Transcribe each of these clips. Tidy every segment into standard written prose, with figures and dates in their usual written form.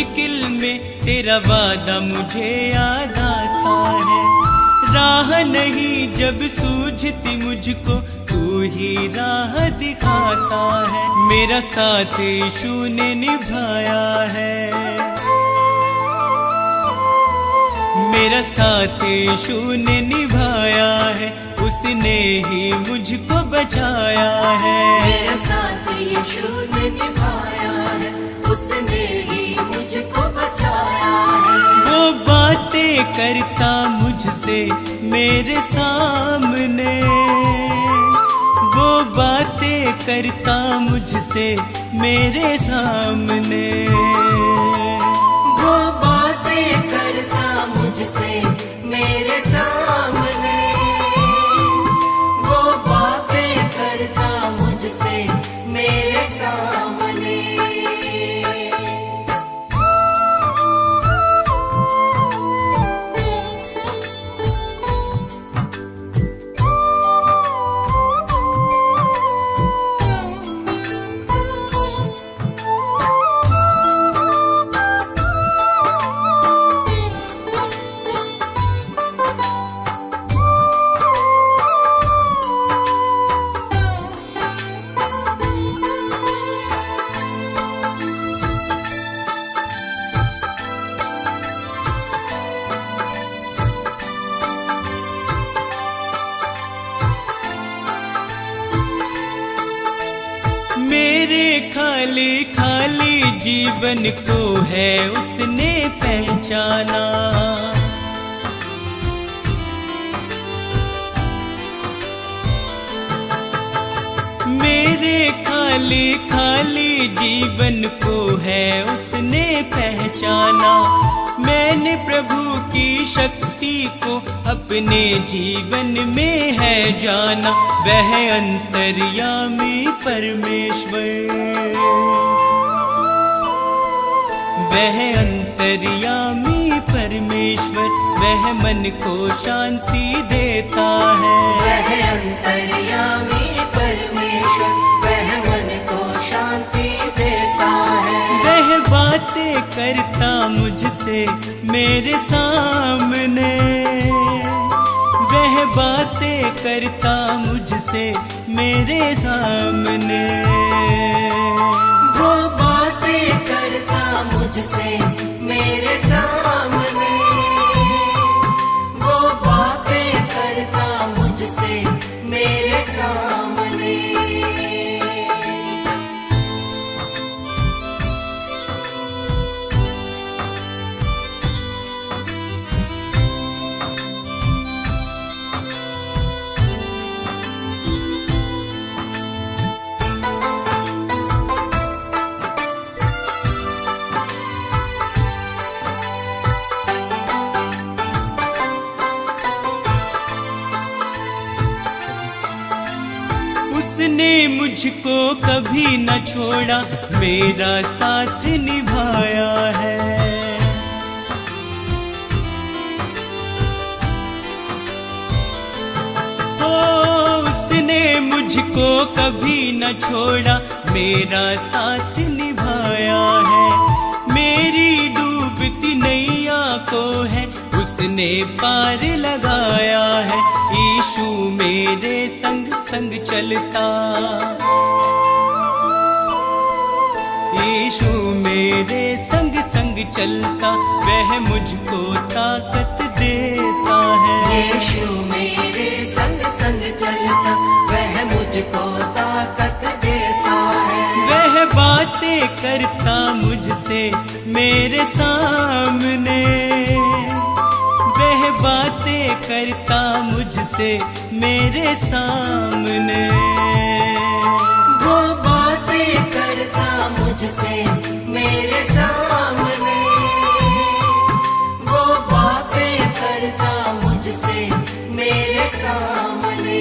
मुश्किल में तेरा वादा मुझे याद आता है। राह नहीं जब सूझती मुझको तू ही राह दिखाता है। मेरा साथ यीशु ने निभाया है, मेरा साथ यीशु ने निभाया है, उसने ही मुझको बचाया है। मेरा साथ यीशु ने निभाया है, उसने ही मुझको बचाया है। वो बातें करता मुझसे मेरे सामने, वो बातें करता मुझसे मेरे सामने, वो बातें करता मुझसे मेरे सामने, वो बातें करता मुझसे मेरे सामने। मेरे खाली खाली जीवन को है उसने पहचाना। मेरे खाली खाली जीवन को है उसने पहचाना। मैंने प्रभु की शक्ति को अपने जीवन में है जाना। वह अंतर्यामी परमेश्वर, वह अंतर्यामी परमेश्वर, वह मन को शांति देता है। वह अंतर्यामी परमेश्वर, वह मन को शांति देता है। वह बातें करता मुझसे मेरे सामने, वह बातें करता मुझसे मेरे सामने, वो बातें करता मुझसे मेरे सामने, वो बातें करता मुझसे मेरे सामने। उसने मुझको कभी न छोड़ा, मेरा साथ निभाया है। ओ उसने मुझको कभी न छोड़ा, मेरा साथ निभाया है। मेरी डूबती नैया को है उसने पार लगाया है। यीशु मेरे संग संग चलता, यीशु मेरे संग संग चलता, वह मुझको ताकत देता है। यीशु मेरे संग संग चलता, वह मुझको ताकत देता है। वह बातें करता मुझसे मेरे सामने, वह बातें करता मुझसे मेरे सामने, वो बातें करता मुझसे मेरे सामने, वो बातें करता मुझसे मेरे सामने।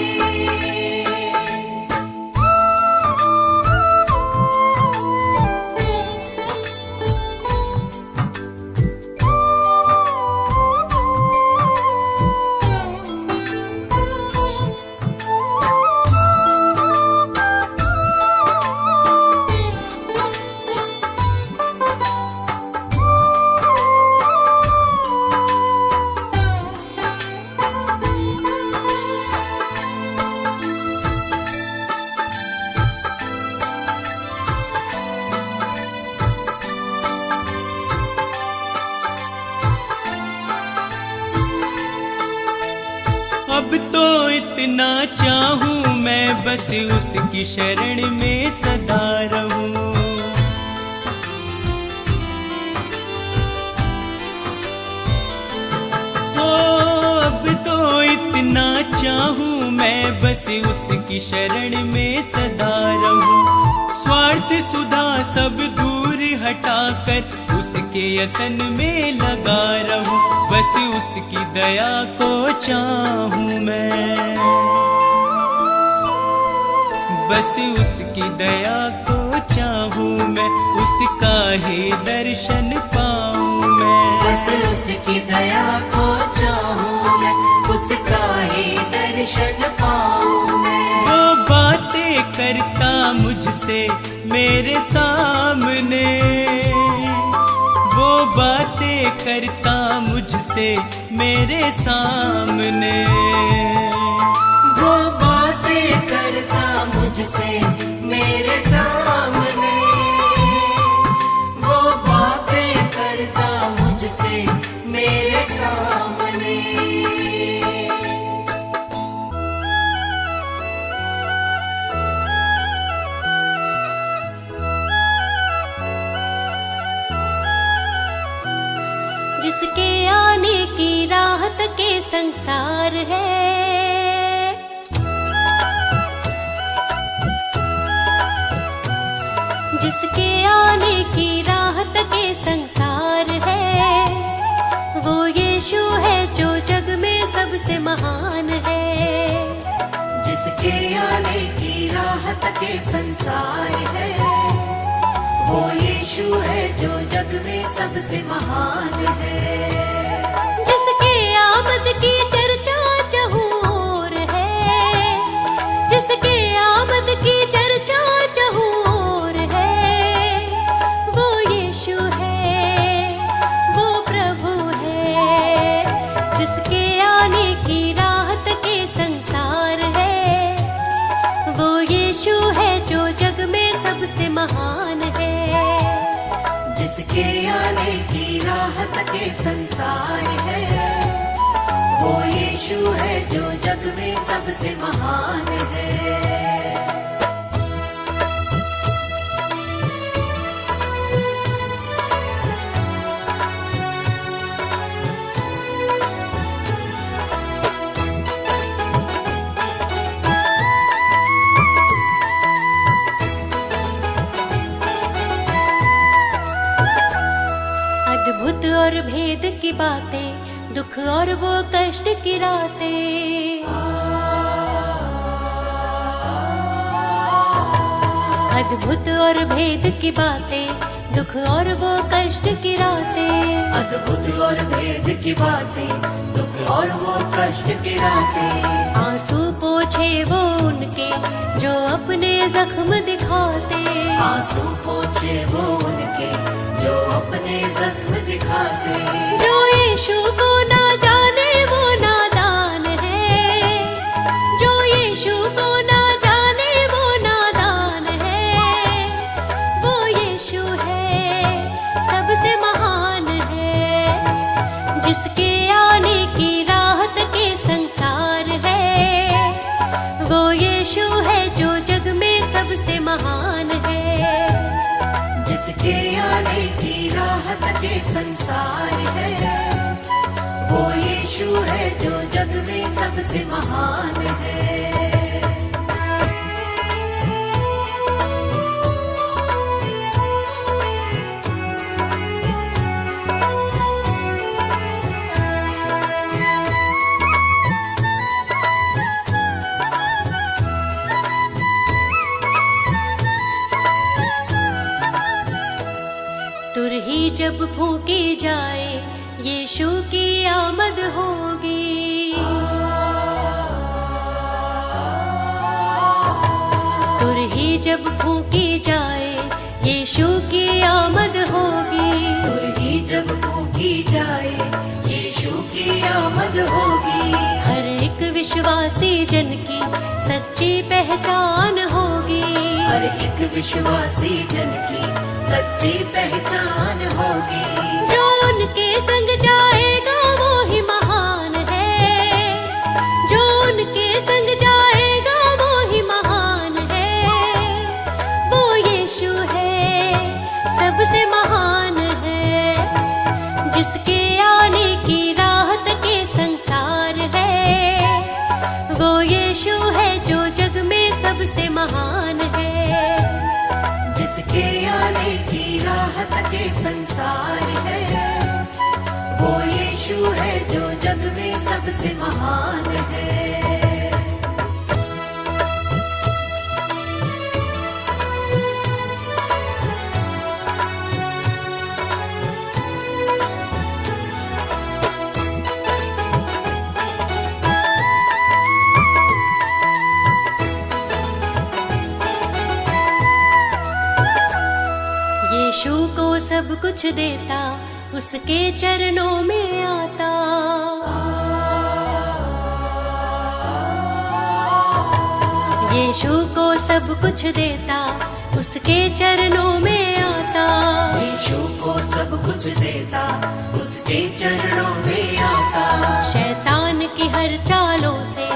अब तो इतना चाहूं मैं बस उसकी शरण में सदा रहूं। अब तो इतना चाहूं मैं बस उसकी शरण में सदा रहूं। स्वार्थ सुधा सब दूर हटाकर उसके यतन में लगा रहूं। बस उसकी दया को चाहूं मैं, बस उसकी दया को चाहूं मैं, उसका ही दर्शन पाऊं मैं। बस उसकी दया को चाहूं मैं, उसका ही दर्शन पाऊं मैं। वो बातें करता मुझसे मेरे सामने, वो बातें करता मुझसे मेरे सामने, वो बातें करता मुझसे मेरे सामने, वो बातें करता मुझसे मेरे सामने। जिसके आने की राहत के संसार है, जिसके आने की राहत के संसार है, वो यीशु है जो जग में सबसे महान है। जिसके आने की राहत के संसार है, वो यीशु है जो जग में सबसे महान है। जिसके आमद की चर्चा चहुं ओर है, जिसके आमद की चर्चा चहुं ओर है, वो यीशु है, वो प्रभु है। जिसके आने की राहत के संसार है, वो यीशु है जो जग में सबसे महान है। जिसके आने की राहत के संसार है, वो यीशु है जो जग में सबसे महान है। अद्भुत और भेद की बातें, दुख और वो कष्ट की रातें, अद्भुत और भेद की बातें, दुख और वो कष्ट की रातें, अद्भुत और भेद की बातें, दुख और वो कष्ट की रातें। आंसू पोछे वो उनके जो अपने जख्म दिखाते, आंसू पोछे वो उनके जो अपने जख्म दिखाते। जो यीशु को ना जाने वो नादान है, जो यीशु को ना जाने वो नादान है। वो यीशु है, सबसे महान है। जिसके आने की राहत के संसार है, वो यीशु है जो जग में सबसे महान है। जिसके आने की राहत के संसार है, वो यीशु है जो जग में सबसे महान है। तुरही जब फूकी जाए, यीशु की आमद होगी। तुरही जब फूकी जाए, यीशु की आमद होगी। तुरही जब फूकी जाए, यीशु की आमद होगी। हर एक विश्वासी जन की सच्ची पहचान होगी। हर एक विश्वासी जन की सच्ची पहचान होगी। जो उनके संग जाएगा वो ही महान है, जो सबसे महान है। यीशु को सब कुछ देता, उसके चरणों में आता। यीशु को सब कुछ देता, उसके चरणों में आता। यीशु को सब कुछ देता, उसके चरणों में आता। शैतान की हर चालों से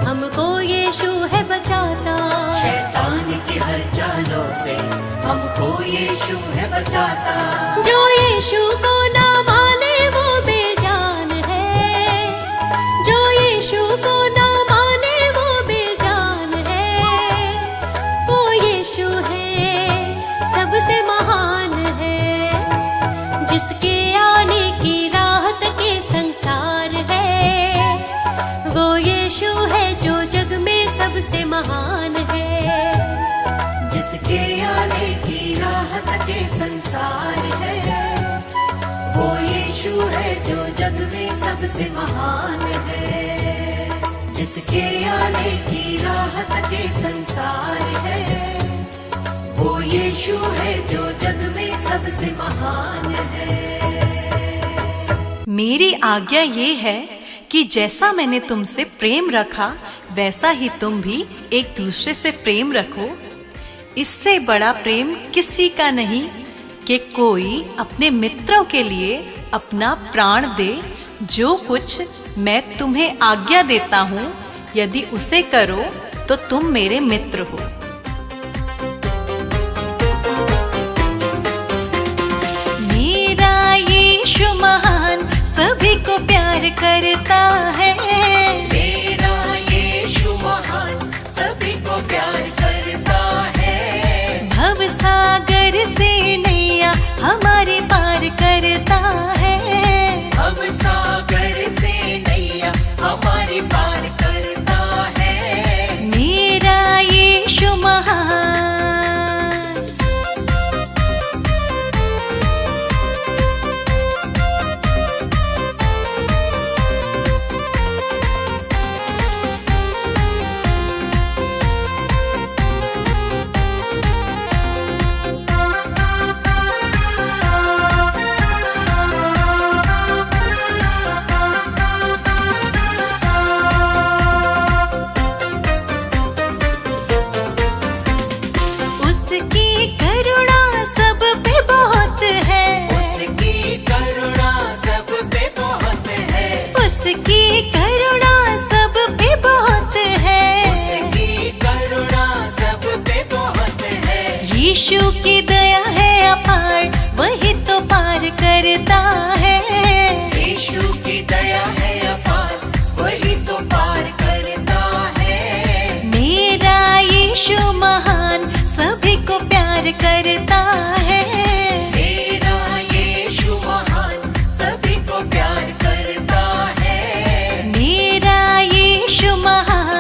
हमको यीशु है बचाता। शैतान की हर चालों से हमको यीशु है बचाता। जो यीशु को ना माने वो बेजान है। जो यीशु को ना माने वो बेजान है। वो यीशु है सबसे महान है, जिसके आने की राहत के संसार है। वो यीशु है जो जग में सबसे महान है। जिसके आने की राहत के संसार है। वो यीशु है जो जग में सबसे महान है। जिसके आने की राहत के संसार है। वो यीशु है जो जग में सबसे महान है। मेरी आज्ञा ये है कि जैसा मैंने तुमसे प्रेम रखा वैसा ही तुम भी एक दूसरे से प्रेम रखो। इससे बड़ा प्रेम किसी का नहीं कि कोई अपने मित्रों के लिए अपना प्राण दे। जो कुछ मैं तुम्हें आज्ञा देता हूँ, यदि उसे करो तो तुम मेरे मित्र हो। मेरा यीशु महान सभी को प्यार करता है। मेरा यीशु महान सभी को प्यार करता है। भव सागर से नैया हमारी पार करता है। भव सागर से नैया हमारी पार करता है। मेरा यीशु महान। उसकी करुणा सब पे बहुत है। उसकी करुणा सब पे बहुत है। उसकी करुणा सब पे बहुत है। उसकी करुणा सब पे बहुत है। यीशु की दया है अपार, वही तो पार करता है। यीशु की दया है अपार, वही तो पार करता है। मेरा यीशु महान सभी को प्यार करता है। मेरा यीशु महान सभी को प्यार करता है। मेरा यीशु महान।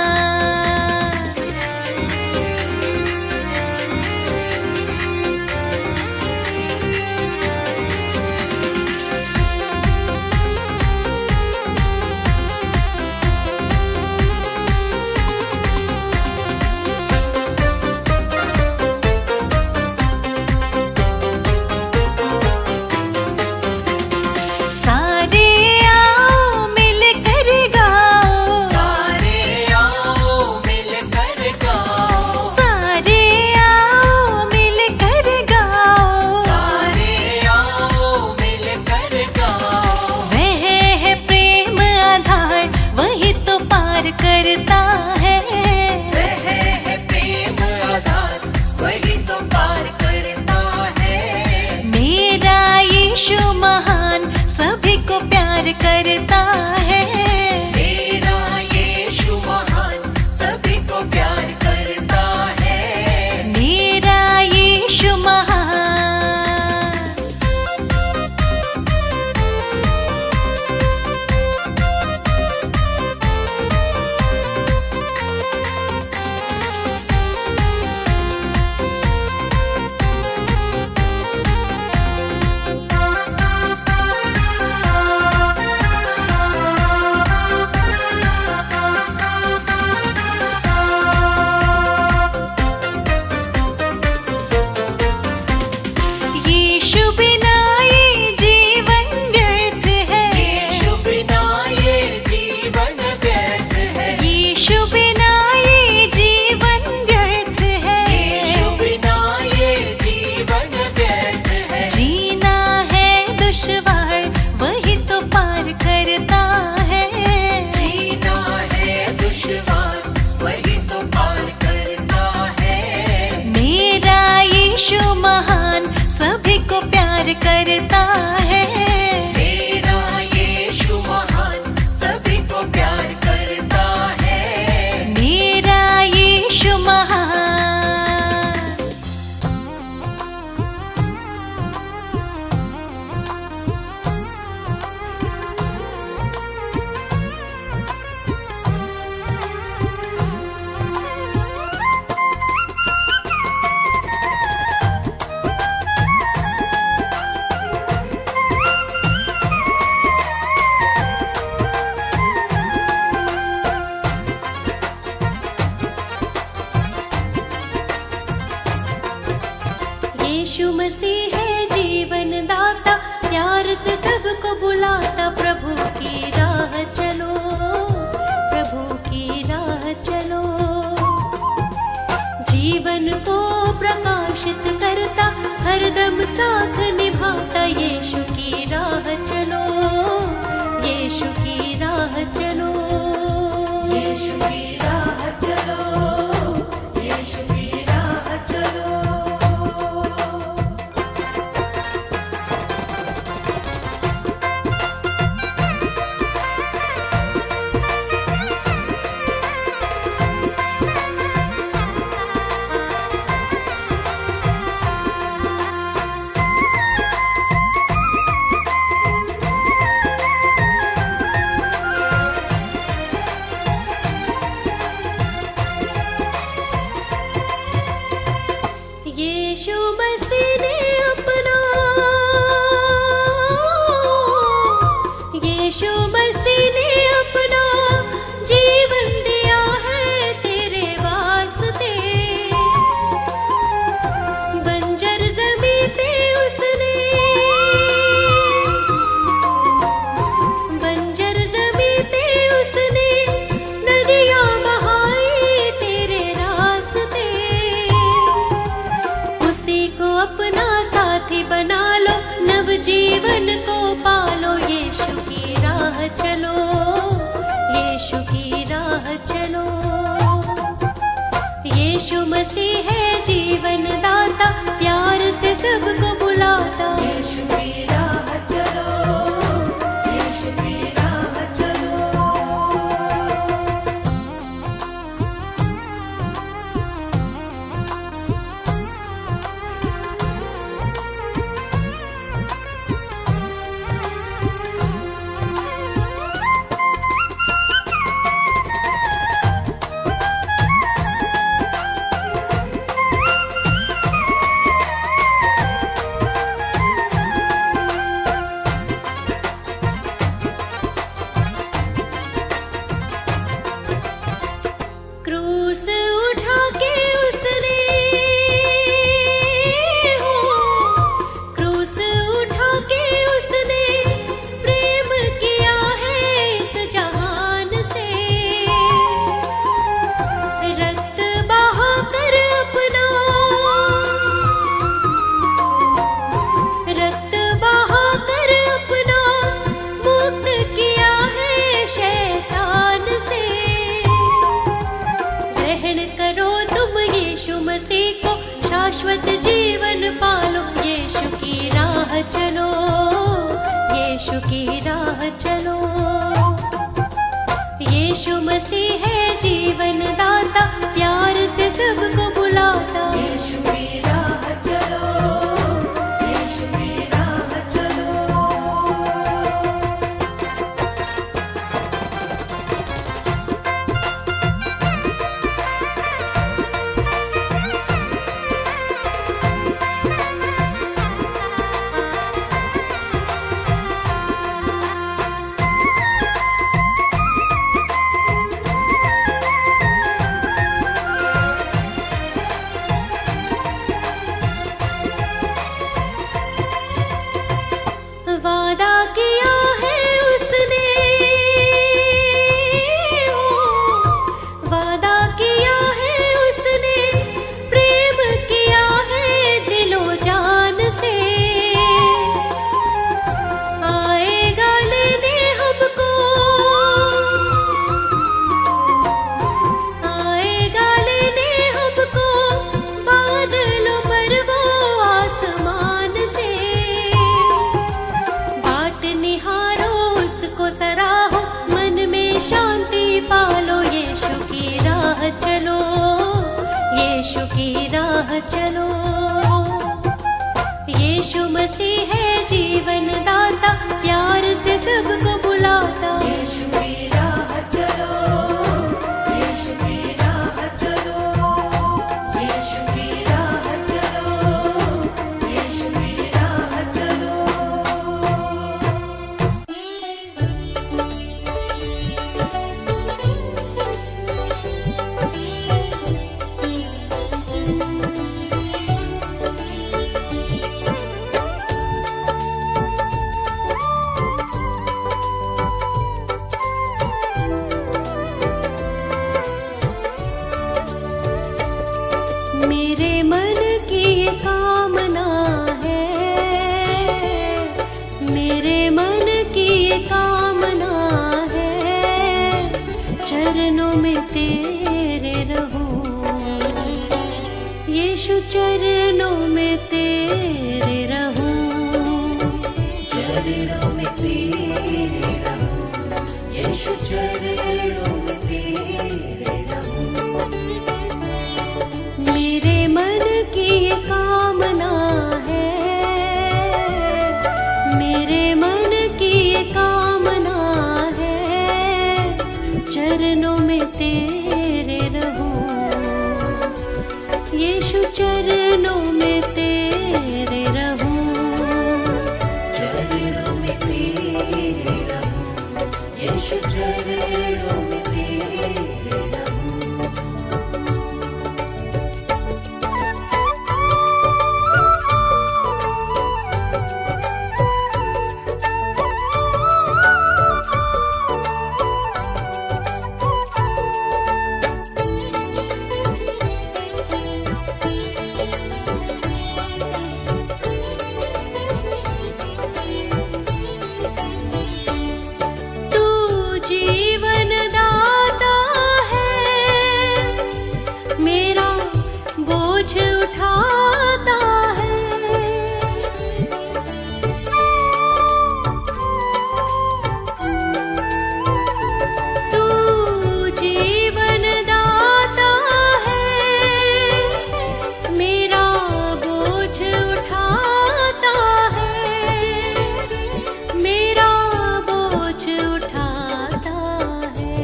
सारे आओ मिलकर गाओ। सारे आओ मिलकर गाओ। सारे आओ मिलकर गाओ। सारे आओ मिलकर गाओ। वह है प्रेम आधार, वही तो पार करता है। वह है प्रेम आधार, वही तो पार करता है। मेरा यीशु महान सभी को प्यार करता है। मेरा यीशु महान सभी को प्यार करता है। मेरा यीशु महान। करता है। मेरा यीशु महान सभी को प्यार करता है। मेरा यीशु महान। यीशु मसीह है जीवन दाता, प्यार से सबको बुलाता। प्रभु की राह चलो, प्रभु की राह चलो। जीवन को प्रकाशित करता, हरदम साथ निभाता। यीशु की राह चलो, यीशु की राह चलो। यीशु की राह चलो, यीशु की राह चलो। यीशु मसीह ने अपना, यीशु मसीह ने अपना जीवन दिया है तेरे वास्ते। बंजर ज़मीं पे उसने, बंजर ज़मीं पे उसने नदियाँ बहाई तेरे रास्ते। उसी को अपना साथी बना लो, नव जीवन को पालो। यीशु की राह चलो, यीशु की राह चलो। यीशु मसीह है जीवन दाता, प्यार से सबको बुलाता। यीशु की राह चलो, यीशु की राह चलो। क्रूस उठा के उसने, हो क्रूस उठा के उसने प्रेम किया है इस जहान से। रक्त बहा कर अपना, रक्त बहा कर अपना मुक्त किया है शैतान से। ग्रहण करो तुम यीशु मसीह को, शाश्वत जीवन पालो। यीशु की राह चलो, यीशु की राह चलो। यीशु मसीह है जीवन दाता, प्यार से सबको बुलाता। यीशु की राह चलो, यीशु की राह चलो। शांति पालो, यीशु की राह चलो, यीशु की राह चलो। यीशु मसीह है जीवन दाता, प्यार से सबको बुलाता। यीशु की राह चलो, यीशु की राह चलो, यीशु की राह चलो, यीशु की राह चलो। मेरे मन की ये कामना है, मेरे मन की ये कामना है, चरणों में तेरे रहूं, यीशु चरणों में तेरे रहूं। चरणों में तेरे रहूं, यीशु चरणों में तेरे रहूं। मेरे मन की ये कामना है, मेरे मन की ये कामना है, चरणों में तेरे रहूं, यीशु चरणों में तेरे रहूं। चरणों में तेरे रहूं, यीशु चरणों में तेरे रहूं। तू जीवन दाता है, मेरा बोझ उठाता है। तू जीवन दाता है, मेरा बोझ उठाता है, मेरा बोझ उठाता है।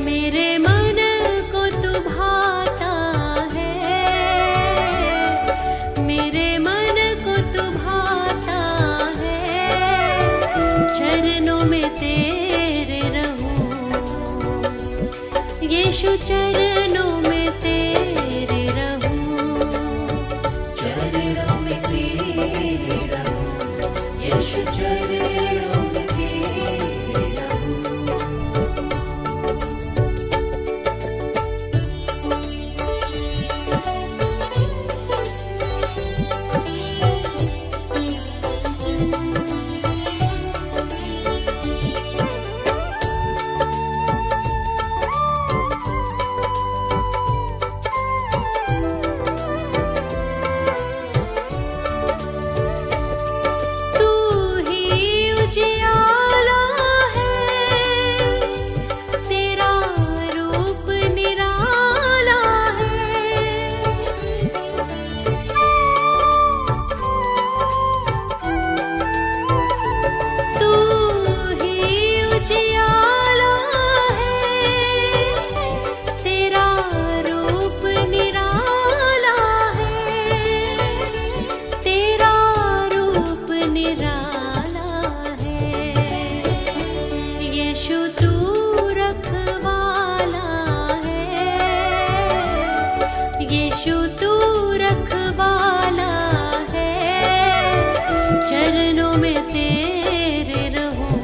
मेरे मन को तू भाता है, मेरे मन को तू भाता है, चरणों में तेरे रहूं, यीशु चरणों में तेरे रहूं। चरणों में तेरे रहूं, यीशु चरणों में तेरे रहूं। तू ही उजियाला है, तेरा रूप निराला है। तू ही उजियाला है, तेरा रूप निराला है, तेरा रूप निराला है। यीशु तू रखवाला है, यीशु तू रखवाला है, चरणों में तेरे रहूं,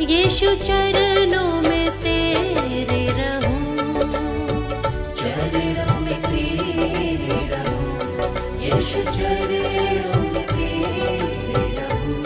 यीशु चरणों में तेरे रहूं। चरणों में तेरे रहूं, यीशु चरणों में तेरे रहूं।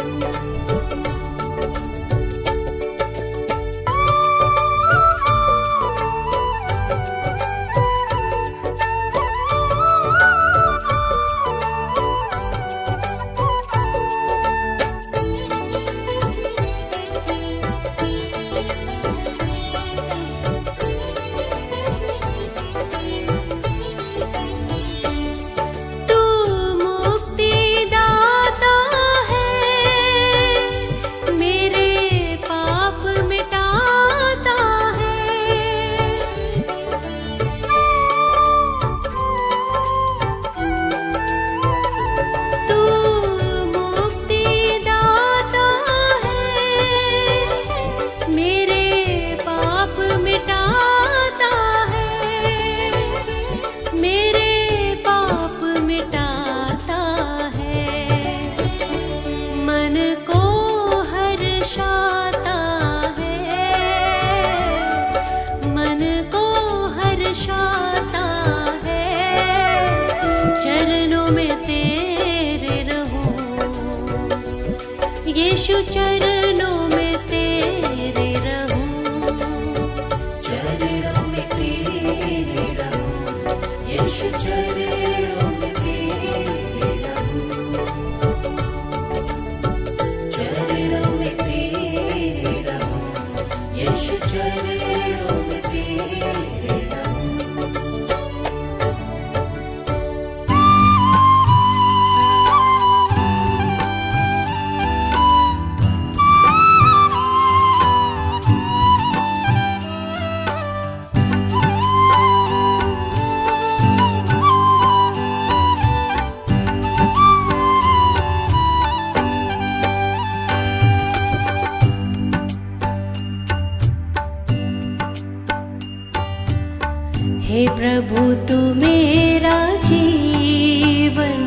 हे प्रभु तू मेरा जीवन,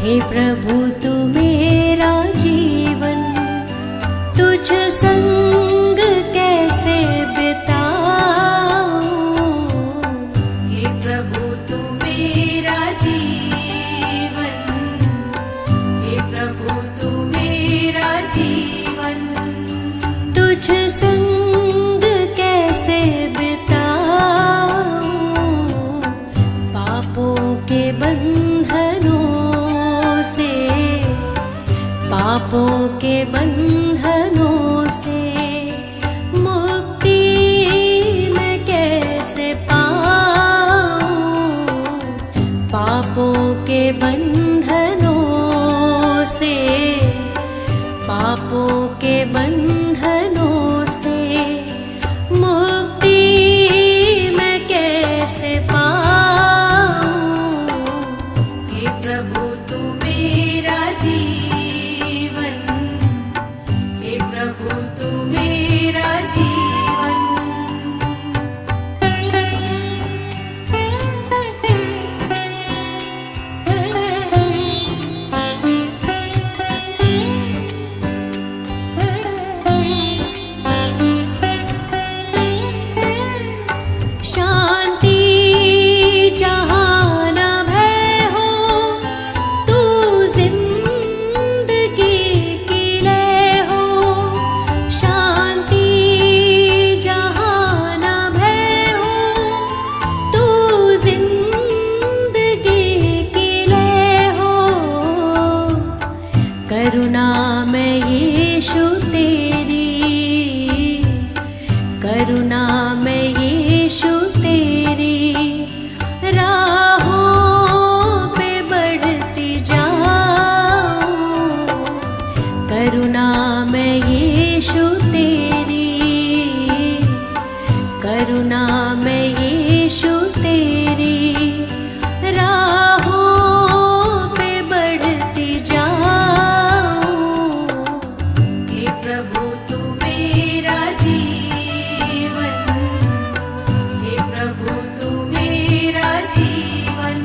हे प्रभु तू मेरा जीवन, तुझ संग कैसे बिताऊं। हे प्रभु तू मेरा जीवन, हे प्रभु तू मेरा जीवन, तुझ संग कैसे बिताऊं। पापों के बंधनों से, पापों के बंधनों से मुक्ति मैं कैसे पाऊं। पापों के बंधनों से, पापों के बंधनों से मुक्ति मैं कैसे पाऊं। हे प्रभु तू मेरा जीवन, हे प्रभु तू मेरा जीवन, शांति जहाँ न भय हो, तू जिंदगी की लय हो। शांति जहाँ न भय हो, तू जिंदगी की लय हो। करुणा में यीशु तेरी, करुणा में यीशु तेरी राहों पे बढ़ती जाऊं। करुणा में यीशु तेरी, करुणा में यीशु तेरी राहों पे बढ़ती जाऊं। हे प्रभु तू मेरा जीवन, हे प्रभु तू मेरा जीवन,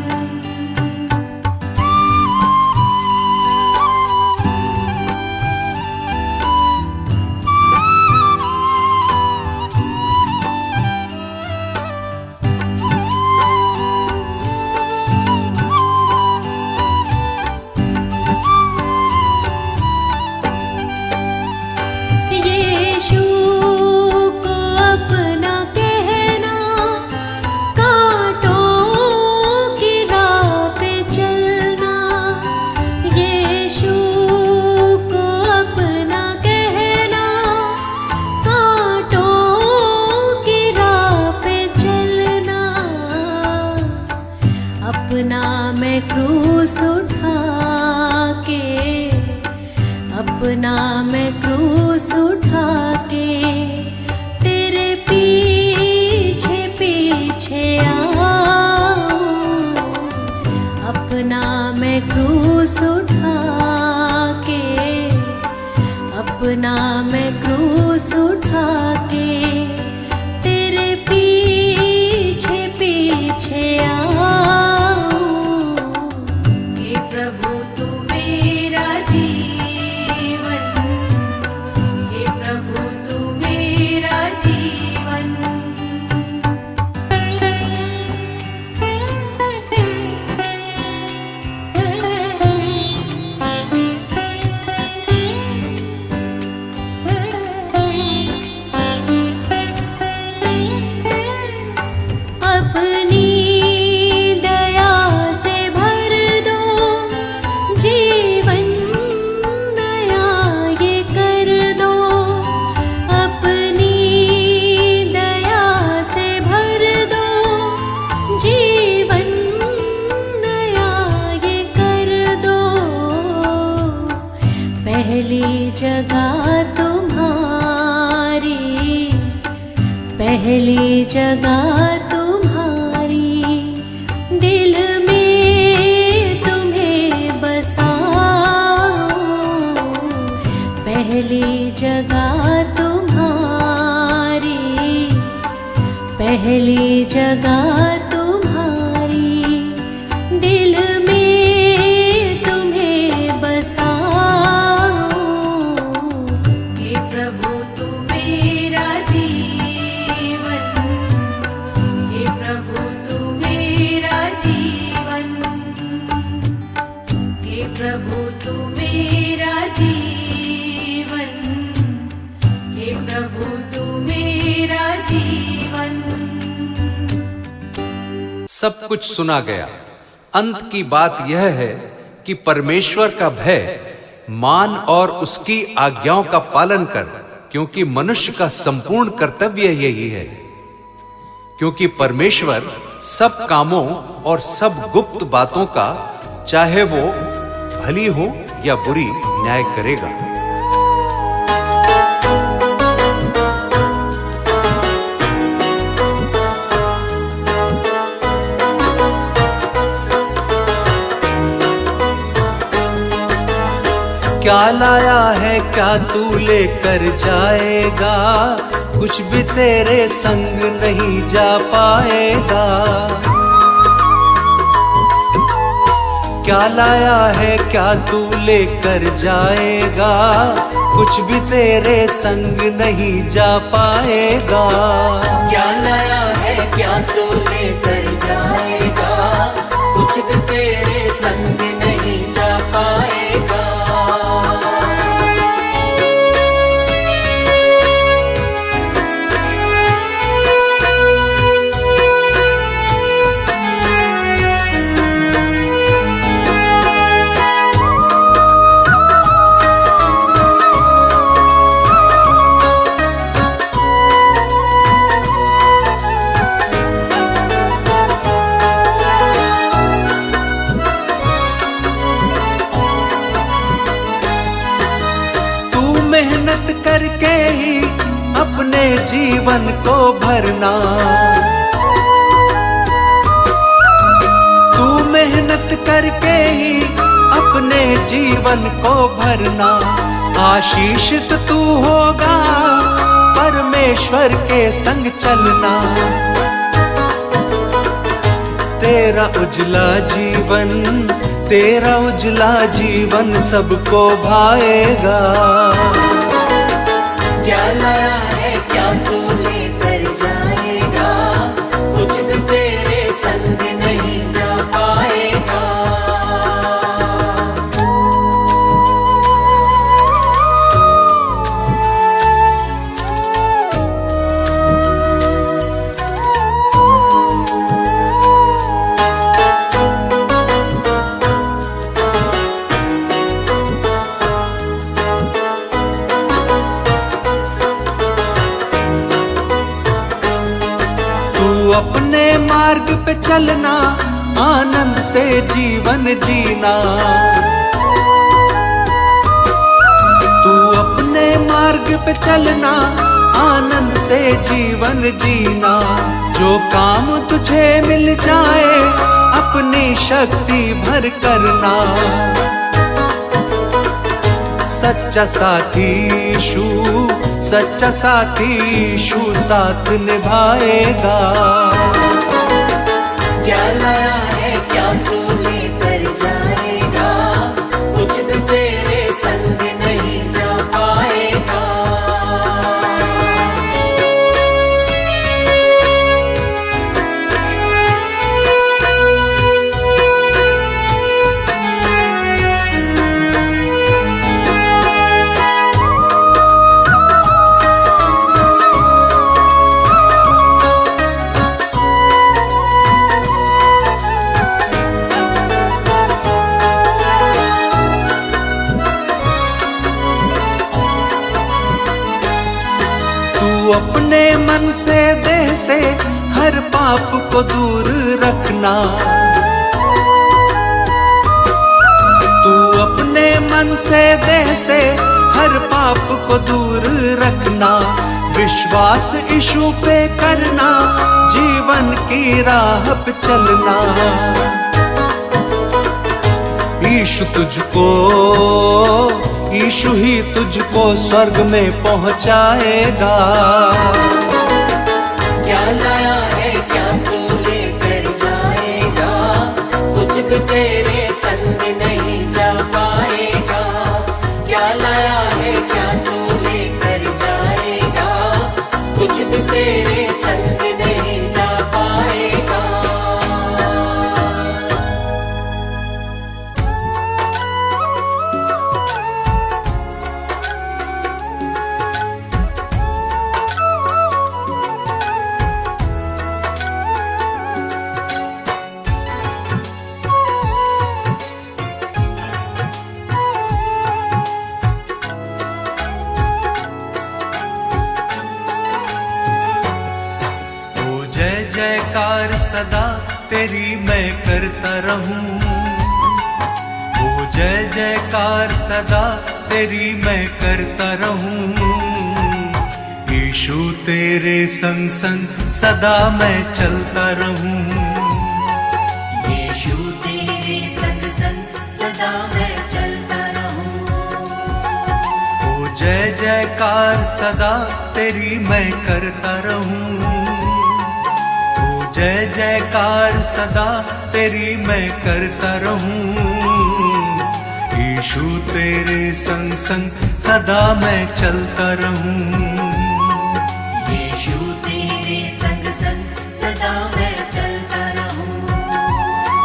यीशु को अपना कहना, कांटों की राह पे चलना। यीशु को अपना कहना, कांटों की राह पे चलना। अपना मैं क्रूस उठा के, अपना मैं क्रूस उठा के तेरे पीछे पीछे आऊं। अपना मैं क्रूस उठा के, अपना मैं क्रूस उठा के तेरे पीछे पीछे आऊं। हे प्रभु तू मेरा जीवन, हे प्रभु तू मेरा जीवन, अपनी दया से भर दो, जीवन नया ये कर दो। अपनी दया से भर दो, जीवन नया ये कर दो। पहली जगह तुम्हारी, पहली जगह तुम्हारी, दिल में तुम्हें बसाऊं। पहली जगह तुम्हारी, पहली जगह तुम्हारी दिल में तुम्हें बसाऊं। हे प्रभु तू मेरा जीवन, हे प्रभु तू मेरा जीवन, हे प्रभु तू मेरा जीवन, हे प्रभु तू मेरा जीवन। सब कुछ सुना गया। अंत की बात यह है कि परमेश्वर का भय मान और उसकी आज्ञाओं का पालन कर, क्योंकि मनुष्य का संपूर्ण कर्तव्य यही है। क्योंकि परमेश्वर सब कामों और सब गुप्त बातों का, चाहे वो भली हो या बुरी, न्याय करेगा। क्या लाया है, क्या तू लेकर जाएगा, कुछ भी तेरे संग नहीं जा पाएगा। क्या लाया है, क्या तू लेकर जाएगा, कुछ भी तेरे संग नहीं जा पाएगा। क्या लाया है, क्या तू लेकर जाएगा, कुछ भी तेरे संग नहीं जा पाएगा। मेहनत करके ही अपने जीवन को भरना, तू मेहनत करके ही अपने जीवन को भरना। आशीषित तू होगा परमेश्वर के संग चलना। तेरा उजला जीवन, तेरा उजला जीवन सबको भाएगा। क्या लाया है, क्या तू लेकर जाएगा, कुछ भी तेरे संग नहीं जा पाएगा। अपने मार्ग पे चलना, आनंद से जीवन जीना। तू अपने मार्ग पे चलना, आनंद से जीवन जीना। जो काम तुझे मिल जाए, अपनी शक्ति भर करना। सच्चा साथी यीशु, सच्चा साथी यीशु साथ निभाएगा। क्या लाया है, क्या तू लेकर जाएगा, कुछ भी तेरे संग नहीं जा पाएगा। अपने मन से, देह से हर पाप को दूर रखना। तू अपने मन से, देह से हर पाप को दूर रखना। विश्वास यीशु पे करना, जीवन की राह पे चलना। यीशु तुझको, यीशु ही तुझको स्वर्ग में पहुंचाएगा। क्या लाया है, भी तेरे संग नहीं जा पाएगा। क्या लाया है क्या तू लेकर जाएगा, कुछ भी तेरे संग नहीं जा पाएगा। जयकार सदा तेरी मैं करता रहूं, ओ जय जयकार सदा तेरी मैं करता रहूं। यीशु तेरे संग संग सदा मैं चलता रहूं, यीशु तेरे संग संग सदा मैं चलता रहूं। ओ जय जयकार सदा तेरी मैं करता रहूं, जय जयकार सदा तेरी मैं करता रहूं। यीशु तेरे संग संग सदा मैं चलता रहूं, यीशु तेरे संग संग सदा मैं चलता रहूं।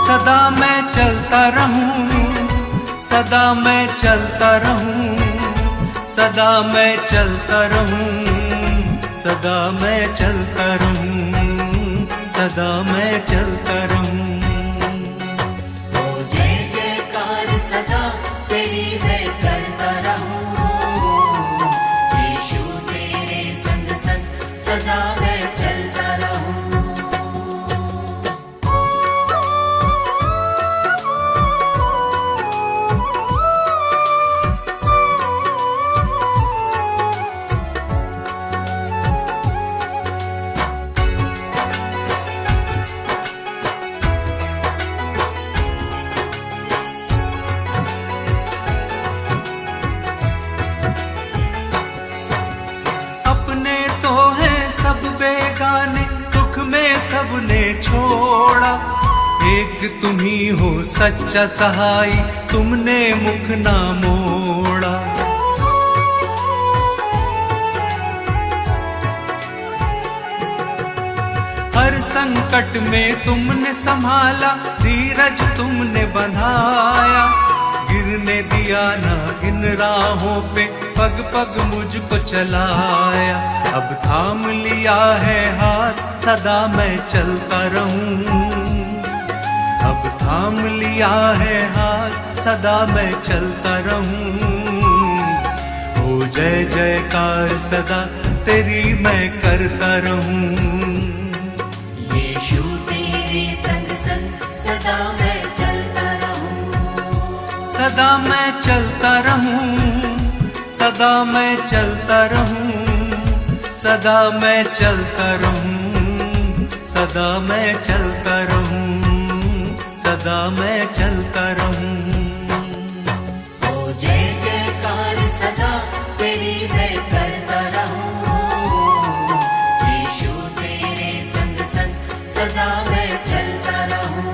सदा मैं चलता रहूं, सदा मैं चलता रहूं, सदा मैं चलता रहूं, सदा मैं चलता रहूं, सदा मैं चलता रहूं। ओ जय जयकार सदा तेरी मैं करता रहूं, यीशु तेरे संग संग सदा मैं चलता रहूं। सब बेगाने दुख में सबने छोड़ा, एक तुम ही हो सच्चा सहाय, तुमने मुख ना मोड़ा। हर संकट में तुमने संभाला, धीरज तुमने बंधाया। गिरने दिया ना इन राहों पे, पग पग मुझको चलाया। अब थाम लिया है हाथ, सदा मैं चलता रहूं। अब थाम लिया है हाथ, सदा मैं चलता रहूं। ओ जय जयकार सदा तेरी मैं करता रहूं, यीशु तेरे संग संग सदा मैं चलता रहूं। सदा मैं चलता रहूं, सदा मैं चलता रहूं, सदा मैं चलता रहूं, सदा मैं चलता रहूं, सदा मैं चलता रहूं। ओ जय जयकार सदा तेरी मैं करता रहूं, यीशु तेरे संग संग सदा मैं चलता रहूं।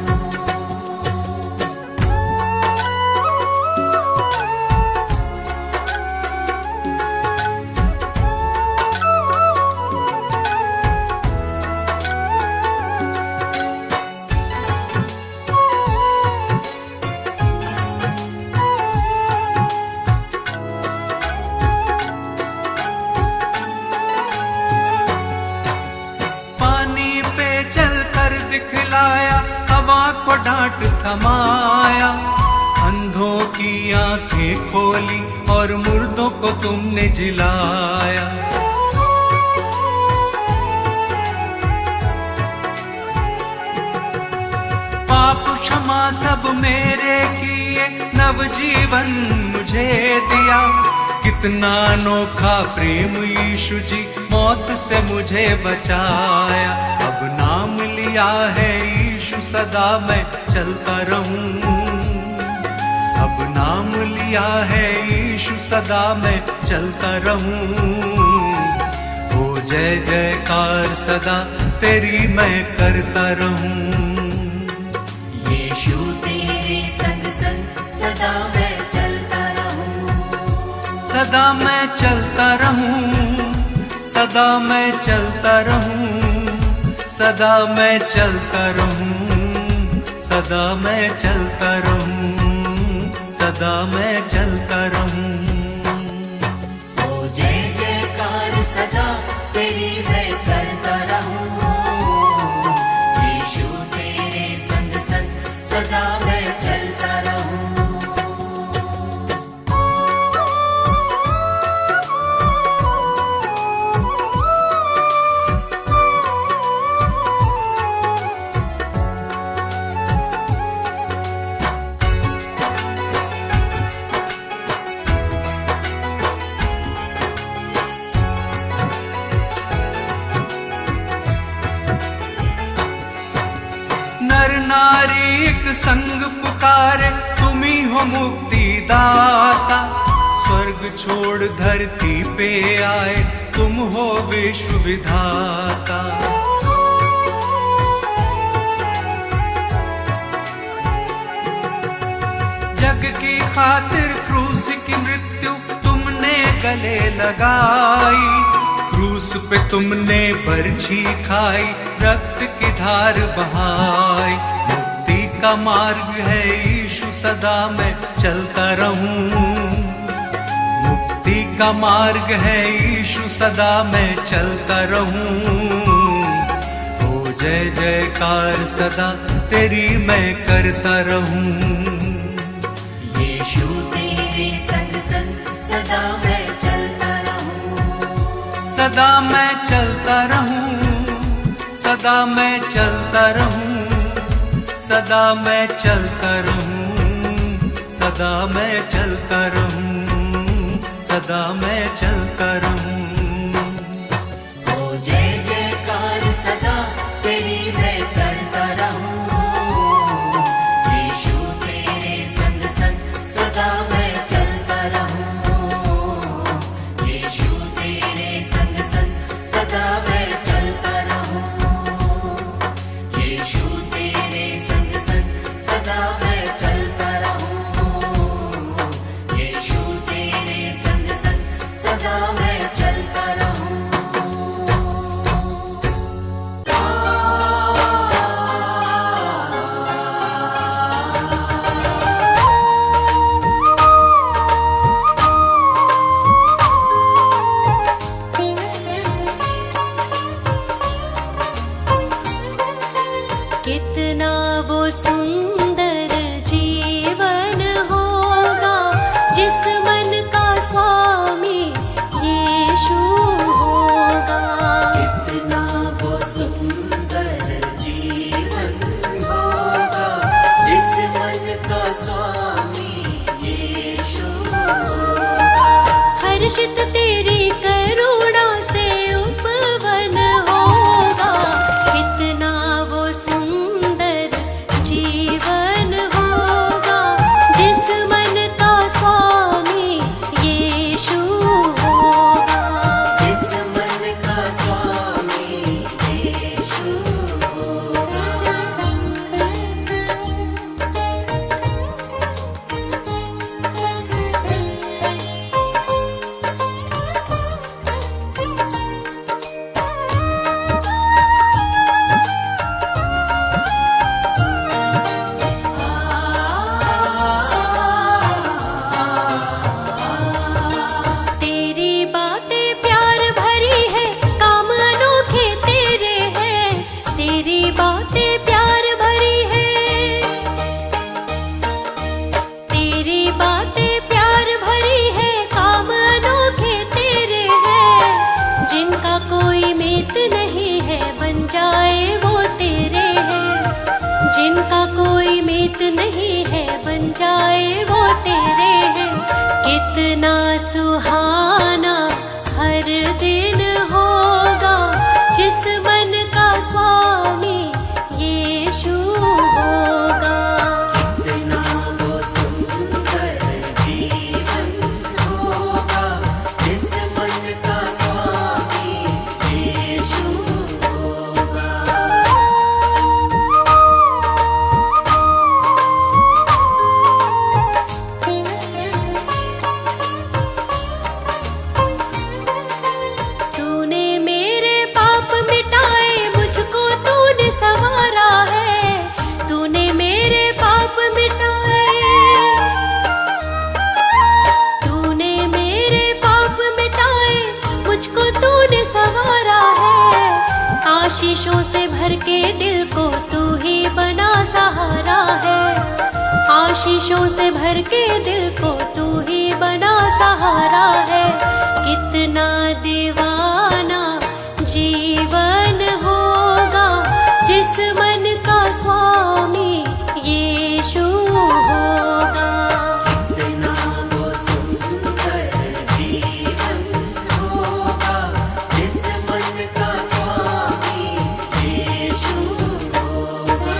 हवा को डांट थमाया, अंधों की आंखें खोली और मुर्दों को तुमने जिलाया। पाप क्षमा सब मेरे किए, नवजीवन मुझे दिया। कितना अनोखा प्रेम यीशु जी, मौत से मुझे बचाया। अब नाम लिया है यीशु, सदा मैं चलता रहूं। अब नाम लिया है यीशु, सदा मैं चलता रहूं। ओ जय जयकार सदा तेरी मैं करता रहूं, यीशु तेरे सदा मैं चलता रहूं, सदा मैं चलता रहूं, सदा मैं चलता रहूं, सदा मैं चलता रहूं, सदा मैं चलता रहूं, सदा मैं चलता रहूं। ओ जय जयकार सदा तेरी मैं करता रहूं, यीशु तेरे संग संग सदा मैं चलता रहूं। नर नारी एक संग पुकारे, तुम ही हो मुक्ति दाता। स्वर्ग छोड़ धरती पे आए, तुम हो विश्व विधाता। जग की खातिर क्रूस की मृत्यु तुमने गले लगाई, क्रूस पे तुमने बरछी खाई, रक्त की धार बहाई। मुक्ति का मार्ग है यीशु, सदा मैं चलता रहूं। मुक्ति का मार्ग है यीशु, सदा मैं चलता रहूं। ओ जय जयकार सदा तेरी मैं करता रहूं। यीशु तेरे संग संग सदा मैं चलता रहूं, सदा मैं चलता रहूं, सदा मैं चलता रहूं, सदा मैं चलता रहूं, सदा मैं चलता रहूं, सदा मैं चलता रहूं। ओ जय जयकार सदा तेरी मैं करता रहूं, यीशु तेरे संग संग सदा मैं चलता रहूं, यीशु तेरे संग संग सदा मैं चलता रहूं, यीशु तेरे संग संग सदा मैं चलता रहूं, यीशु तेरे संग संग सदा मैं चलता रहूं। कितना वो सुंदर जीवन होगा जिस मन का स्वामी यीशु होगा। कितना वो सुंदर जीवन होगा जिस मन का स्वामी यीशु होगा। हर्षित तेरी करुणा से उपवन होगा। कितना वो सुंदर जीवन होगा जिस मन का स्वामी यीशु होगा। जिस मन का स्वामी यीशु होगा। तेरी बातें प्यार भरी है, काम अनोखे तेरे हैं। तेरी बातें प्यार भरी है, तेरी बातें प्यार भरी है, काम अनोखे तेरे हैं। जिनका कोई मेत नहीं है बन जाए वो तेरे हैं। जिनका कोई मेत नहीं है बन जाए वो तेरे हैं। कितना सुहाना हर दिन होगा जिस मन का स्वामी यीशु होगा। कितना वो सुंदर जीवन होगा जिस मन का स्वामी यीशु होगा। आशीषों से भर के दिल को तू ही बना सहारा है। कितना दीवाना जीवन होगा जिस मन का स्वामी यीशु होगा। कितना वो सुंदर जीवन होगा जिस मन का स्वामी यीशु होगा।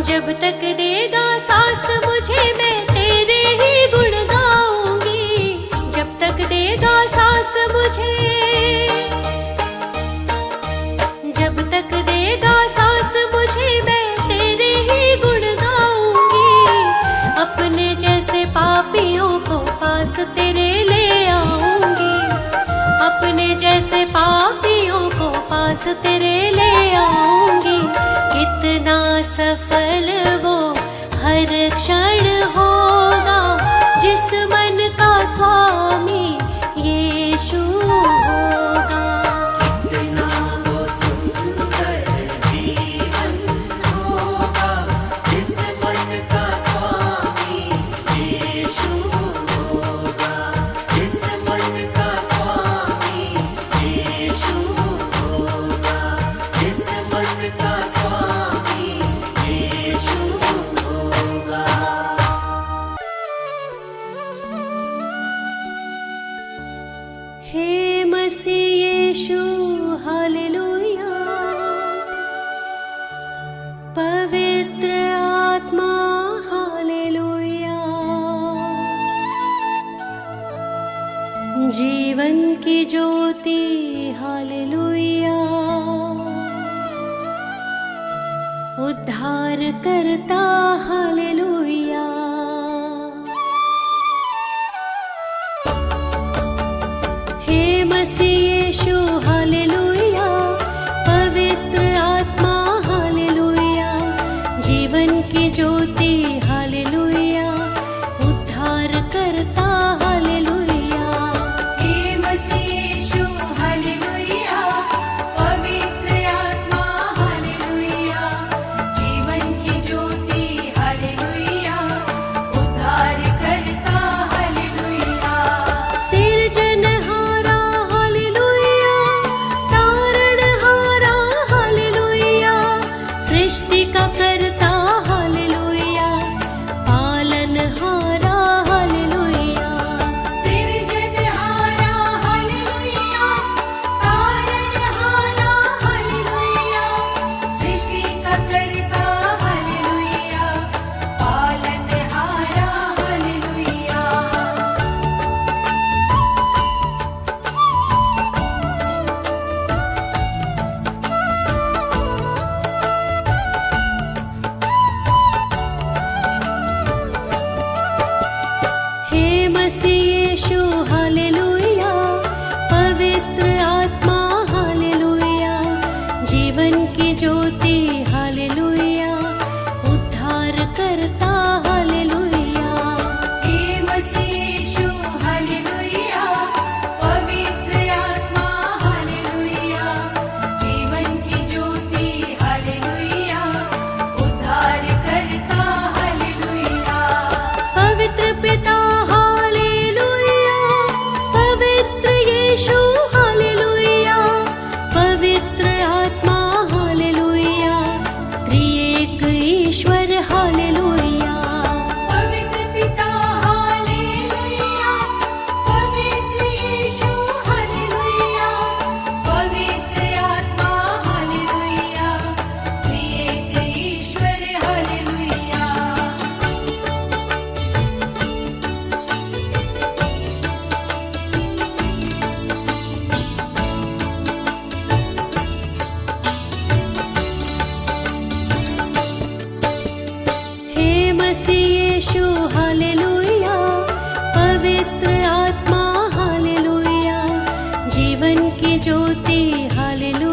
जब तक देगा सांस मुझे मैं तेरे ही गुण गाऊंगी। जब तक देगा सांस मुझे, जब तक देगा सांस मुझे मैं तेरे ही गुण गाऊंगी। अपने जैसे पापियों को पास तेरे ले आऊंगी। अपने जैसे पापियों को पास तेरे ले आऊंगी। कितना सफल वो हर क्षण होगा जिस मन का स्वामी यीशु होगा। कितना वो सुंदर जीवन होगा जिस मन का स्वामी यीशु होगा। जिस मन का स्वामी यीशु होगा। जिस मन का स्वामी यीशु होगा। हे मसीह यीशु हालेलुया। पवित्र आत्मा हालेलुया। जीवन की ज्योति हालेलुया। उद्धार करता हालेलुया। हे मसीह यीशु हालेलुया। पवित्र आत्मा हालेलुया। जीवन की ज्योति हालेलुया। उद्धार करता हालेलुया। हे मसीह यीशु हालेलुया। पवित्र आत्मा हालेलुया। जीवन की ज्योति हालेलुया। उद्धार करता हालेलुया। सिरजनहारा हालेलुया। तारणहारा हालेलुया। सृष्टि का करता हालेलुया। पालनहारा हालेलुया। सिरजनहारा हालेलुया। तारणहारा हालेलुया। सृष्टि का करता हालेलुया। पालनहारा हालेलुया। हे मसीह यीशु हालेलुया। पवित्र आत्मा हालेलुया। जीवन की ज्योति हालेलुया। उद्धार करता हालेलुया। हे मसीह यीशु हालेलुया। पवित्र आत्मा हालेलुया। जीवन की ज्योति हालेलुया। उद्धार करता हालेलुया। पवित्र पिता हालेलुया। पवित्र यीशु हालेलुया। पवित्र आत्मा हालेलुया। त्रिएक ईश्वर हालेलुया। पवित्र पिता हालेलुया। पवित्र यीशु हालेलुया। पवित्र आत्मा हालेलुया। त्रिएक ईश्वर हालेलुया। हे मसीह यीशु हालेलुया। पवित्र आत्मा हालेलुया। जीवन की ज्योति हालेलुया।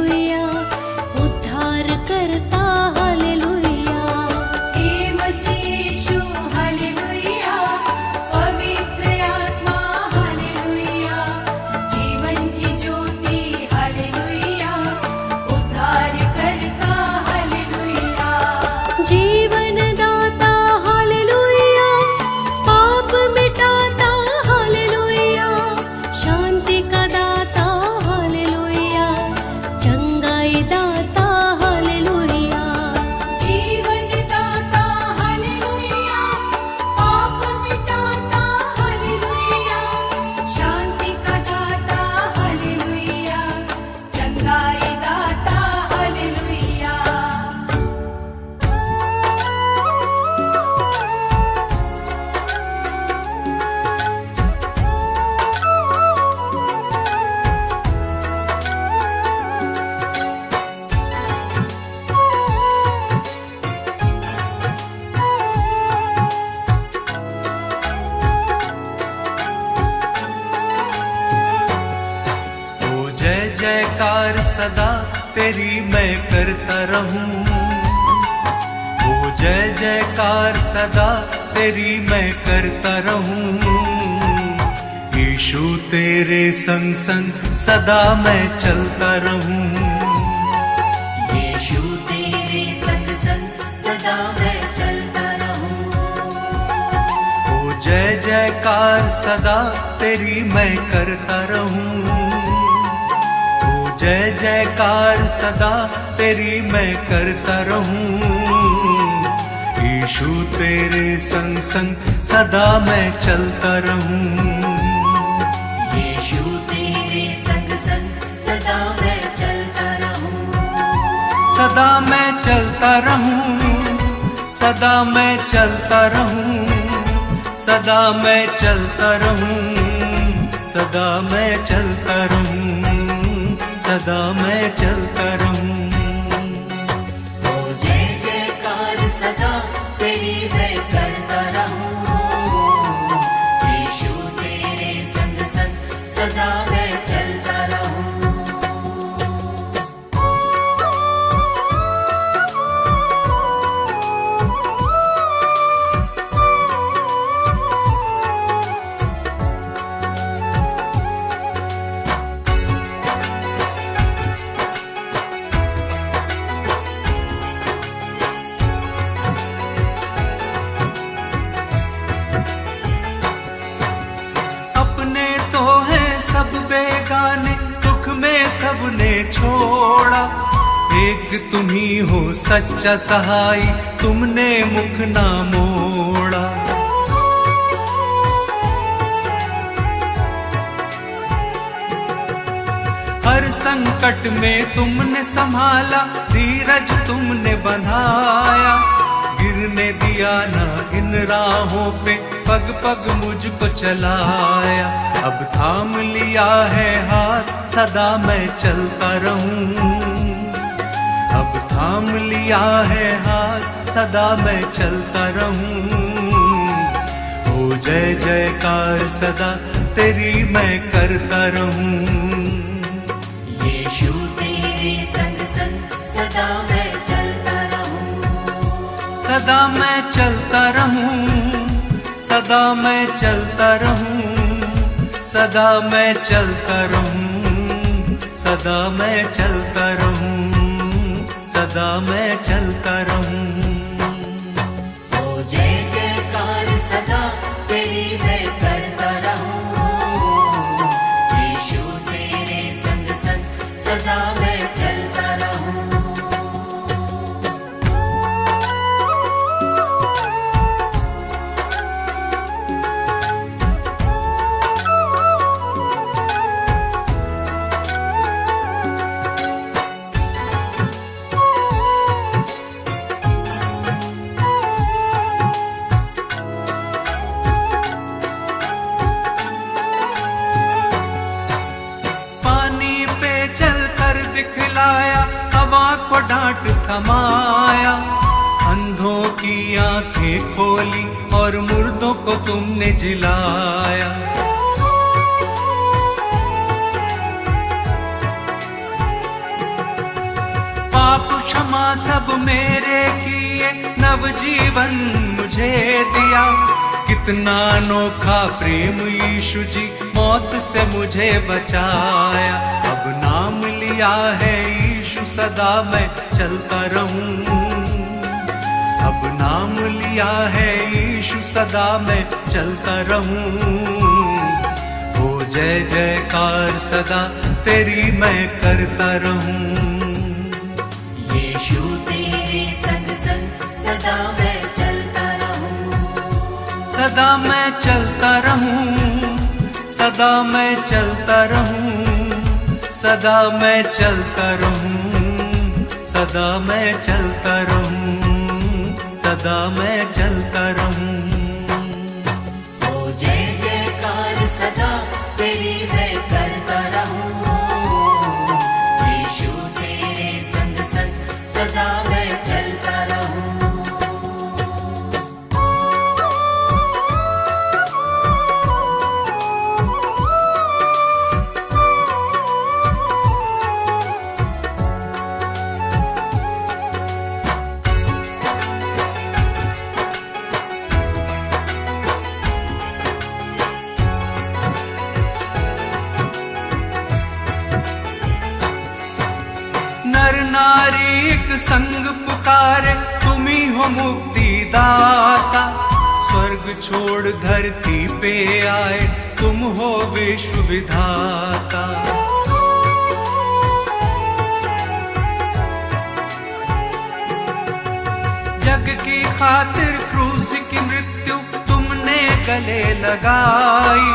सदा तेरी मैं करता रहूं। ओ जय जयकार सदा तेरी मैं करता रहूं। यीशु तेरे संग संग सदा मैं चलता रहूं। यीशु तेरे संग संग सदा मैं चलता रहूं। ओ जय जयकार सदा तेरी मैं करता रहूं। ओ जय जयकार सदा तेरी मैं करता रहूं। यीशु तेरे संग संग सदा मैं चलता रहूं। यीशु तेरे संग संग सदा मैं चलता रहूं। सदा मैं चलता रहूं। सदा मैं चलता रहूं। सदा मैं चलता रहूं। सदा मैं चलता रहूं। सदा मैं चलता रहूं। ओ जय जयकार सदा तेरी मैं करता रहूं। यीशु तेरे संग संग सदा मैं चलता रहूं। अपने तो हैं सब बेगाने, दुख में सबने छोड़ा। एक तुम ही हो सच्चा सहाय, तुमने मुख ना मोड़ा। हर संकट में तुमने संभाला, धीरज तुमने बंधाया। गिरने दिया ना इन राहों पे, पग पग मुझको चलाया। अब थाम लिया है हाथ, सदा मैं चलता रहूं। अब थाम लिया है हाथ, सदा मैं चलता रहूं। ओ जय जयकार सदा तेरी मैं करता रहूं। यीशु तेरे संग संग सदा मैं चलता रहूं। सदा मैं चलता रहूं। सदा मैं चलता रहूं। सदा मैं चलता रहूं। सदा मैं चलता रहूं। सदा मैं चलता रहूं। ओ जय जयकार सदा तेरी मैं करता रहूं। यीशु तेरे संग संग सदा मैं चलता रहूं। पानी पे चलकर दिखलाया, हवा को डांट थमाया। अंधों की आंखें खोली और मुर्दों को तुमने जिलाया। पाप क्षमा सब मेरे किए, नवजीवन मुझे दिया। कितना अनोखा प्रेम यीशु जी, मौत से मुझे बचाया। अब नाम लिया है यीशु, सदा मैं चलता रहूं। अब नाम लिया है यीशु, सदा मैं चलता रहूं। ओ जय जयकार सदा तेरी मैं करता रहूं। यीशु तेरे संग संग सदा मैं चलता रहूं। सदा मैं चलता रहूं। सदा मैं चलता रहूं। सदा मैं चलता रहूं। सदा मैं चलता रहूं। सदा मैं चलता रहूं। ओ जय जयकार सदा तेरी मैं करता रहूं। यीशु तेरे संग संग सदा मैं चलता रहूं। संग पुकारे, तुम ही हो मुक्ति दाता। स्वर्ग छोड़ धरती पे आए, तुम हो विश्व विधाता। जग की खातिर क्रूस की मृत्यु तुमने गले लगाई,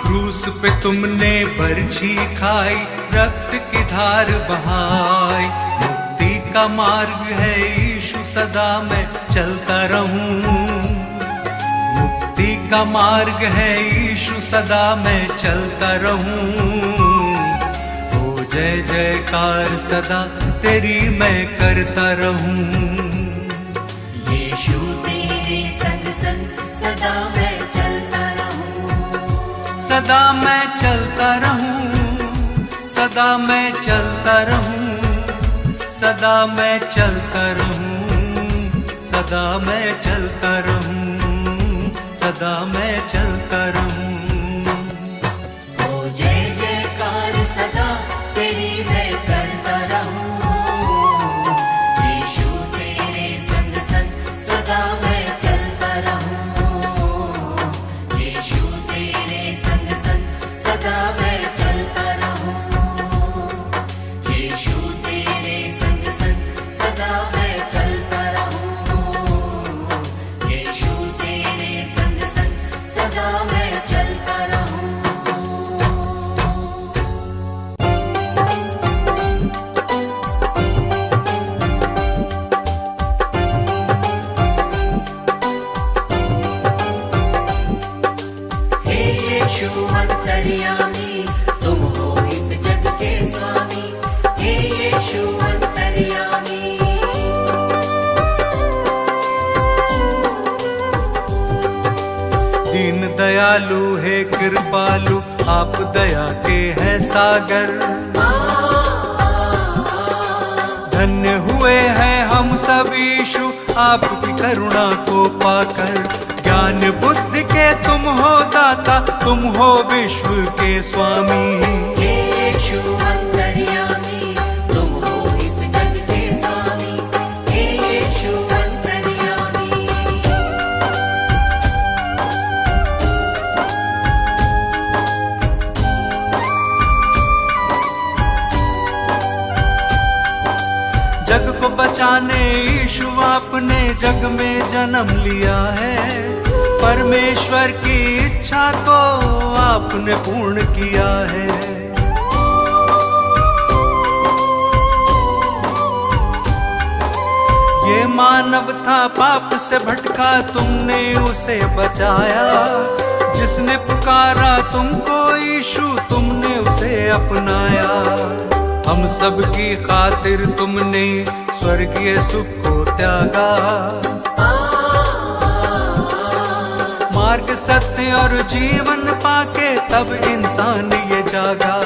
क्रूस पे तुमने बरछी खाई, रक्त की धार बहाई। मुक्ति का मार्ग है यीशु, सदा मैं चलता रहूं। मुक्ति का मार्ग है यीशु, सदा मैं चलता रहूं। ओ जय जयकार सदा तेरी मैं करता रहूं। यीशु तेरे संग संग सदा मैं चलता रहूं। सदा मैं चलता रहूं, सदा मैं चलता रहूं, सदा मैं चलता रहूं, सदा मैं चलता रहूं, सदा मैं चलता रहूं। ओ जय जयकार सदा तेरी मैं करता रहूं। यीशु तेरे संग संग सदा मैं चलता रहूं। यीशु तेरे संग संग सदा मैं चलता रहूं। यीशु तेरे संग संग सदा मैं चलता रहूं। यीशु तेरे संग संग सदा मैं चलता रहूं। हे यीशु अंतर्यामी, तुम हो इस जग के स्वामी। हे यीशु अंतर्यामी, दीन दयालु है कृपालु, आप दया के हैं सागर। धन्य हुए हैं हम सब यीशु, आपकी करुणा को पाकर। ज्ञान बुद्धि के तुम हो दाता, तुम हो विश्व के स्वामी। हे यीशु अंतर्यामी, तुम हो इस जग के स्वामी। हे यीशु अंतर्यामी, जग को बचाने यीशु आपने जग में जन्म लिया है। परमेश्वर की इच्छा को आपने पूर्ण किया है। ये मानव था पाप से भटका, तुमने उसे बचाया। जिसने पुकारा तुमको यीशु, तुमने उसे अपनाया। हम सब की खातिर तुमने स्वर्गीय सुख को त्यागा। मार्ग सत्य और जीवन पाके तब इंसान ये जागा।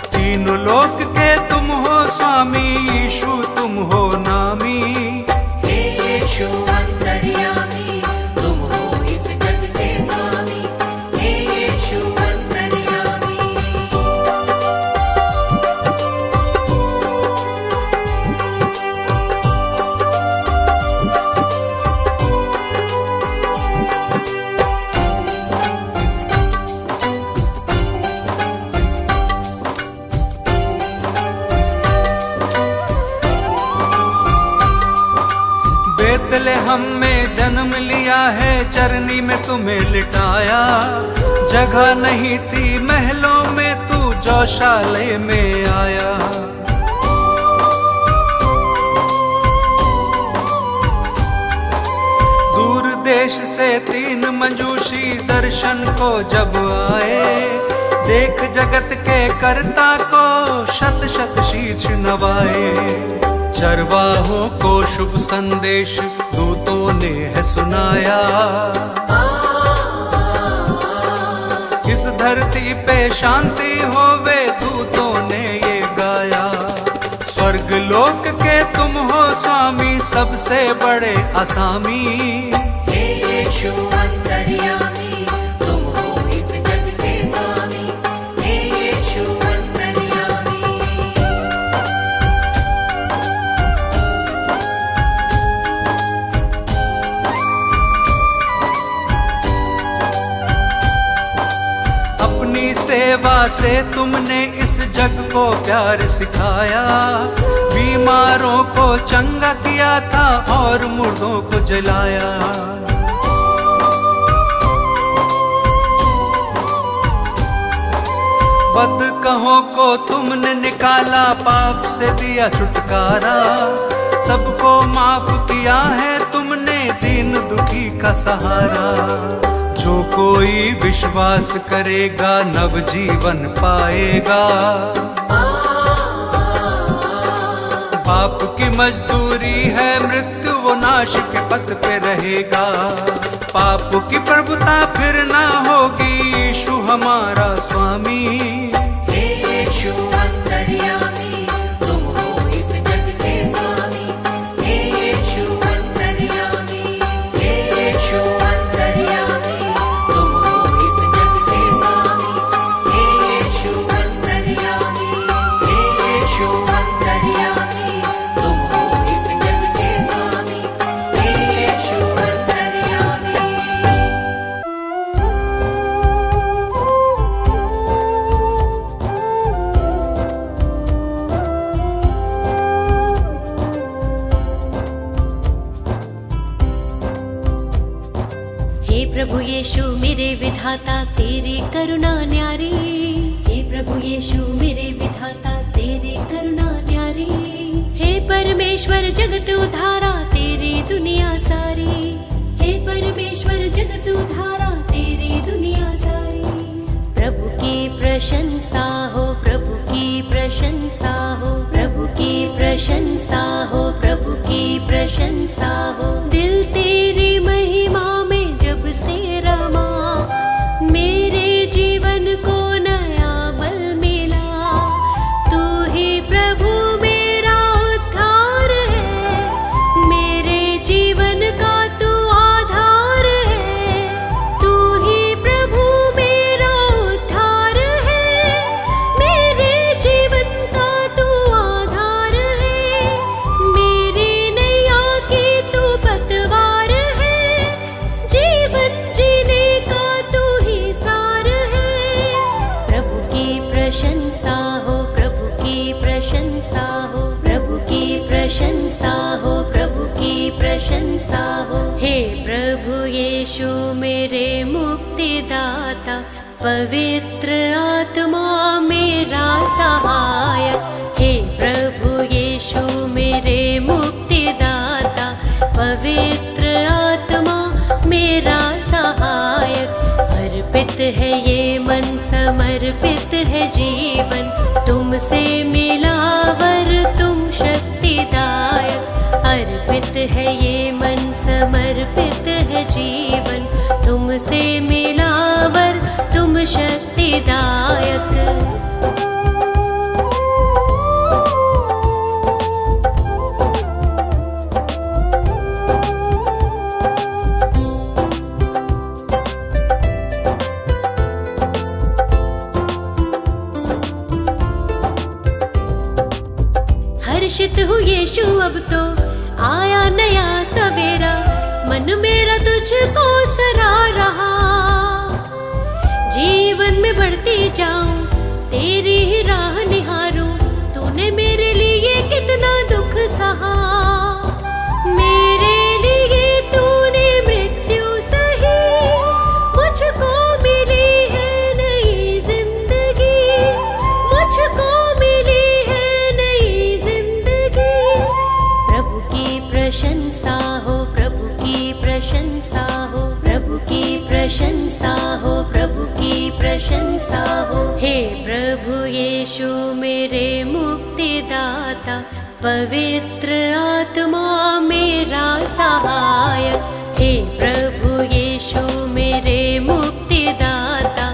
तीनों लोक के तुम हो स्वामी, यीशु तुम हो नामी। हे यीशु अंतर्यामी, तुम हो इस जग के स्वामी। हे यीशु अंतर्यामी, बेतलेहम में जन्म लिया है, चरनी में तुम्हें लिटाया। जगह नहीं थी महलों में, तू गौशाले में आया। दूर देश से 3 मंजूषी दर्शन को जब आए, देख जगत के कर्ता को शत शत शीश नवाए। चरवाहों को शुभ संदेश दूतों ने है सुनाया। इस धरती पे शांति होवे, दूतों ने ये गाया। स्वर्ग लोक के तुम हो स्वामी, सबसे बड़े असामी। हे यीशु अंतर्यामी, तुम हो इस जग के स्वामी। हे यीशु अंतर्यामी, सेवा से तुमने इस जग को प्यार सिखाया, बीमारों को चंगा किया था और मुर्दों को जलाया। बदकहों को तुमने निकाला, पाप से दिया छुटकारा, सबको माफ किया है तुमने, दीन दुखी का सहारा। जो कोई विश्वास करेगा नव जीवन पाएगा, पाप की मजदूरी है मृत्यु, वो नाश के पथ पे रहेगा। पाप की प्रभुता फिर ना होगी, यीशु हमारा स्वामी। हे यीशु अंतर्यामी, तुम हो इस जग के स्वामी। हे यीशु अंतर्यामी, हे यीशु अंतर्यामी, तुम हो इस जग के स्वामी। हे यीशु अंतर्यामी, हे यीशु अंतर्यामी, तुम हो इस जग के स्वामी। हे यीशु अंतर्यामी। हे प्रभु यीशु मेरे विधाता तेरी करुणा न्यारी। हे प्रभु यीशु मेरे विधाता तेरी करुणा न्यारी। हे परमेश्वर जगत उद्धारा तेरी दुनिया सारी। हे परमेश्वर जगत उद्धारा तेरी दुनिया सारी। प्रभु की प्रशंसा हो, प्रभु की प्रशंसा हो, प्रभु की प्रशंसा हो, प्रभु की प्रशंसा हो। दिल तेरी महिमा में जब से रमा, मेरे जीवन को नया बल मिला। तू ही प्रभु मेरा उद्धार है, मेरे जीवन का तू आधार है। तू ही प्रभु मेरा उद्धार है, मेरे जीवन का तू आधार है। मेरी नैया की तू पतवार है, जीवन जीने का तू ही सार है। प्रभु की प्रशंसा हो, प्रभु की प्रशंसा हो, प्रभु की प्रशंसा हो, प्रभु की प्रशंसा हो। हे प्रभु यीशु मेरे मुक्तिदाता, पवित्र आत्मा मेरा सहायक। हे प्रभु यीशु मेरे मुक्तिदाता, पवित्र आत्मा मेरा सहायक। अर्पित है ये मन, समर्पित है जीवन, तुमसे मिला वर तुम शक्तिदायक। अर्पित है ये मन, समर्पित है जीवन, तुमसे मिला वर तुम शक्तिदायक। हर्षित हूँ यीशु अब तो आया नया सवेरा, मन मेरा तुझको सरा रहा। जीवन में बढ़ती जाऊं, तेरी ही राह निहारूं, तूने मेरे लिए कितना दुख सहा। मेरे लिए तूने मृत्यु सही, मुझको मिली है नई जिंदगी, मुझको मिली है नई जिंदगी। प्रभु की प्रशंसा हो, प्रभु की प्रशंसा हो, प्रभु की प्रशंसा हो, प्रभु की प्रशंसा हो। हे प्रभु यीशु मेरे मुक्तिदाता, पवित्र आत्मा मेरा सहायक। हे प्रभु यीशु मेरे मुक्तिदाता,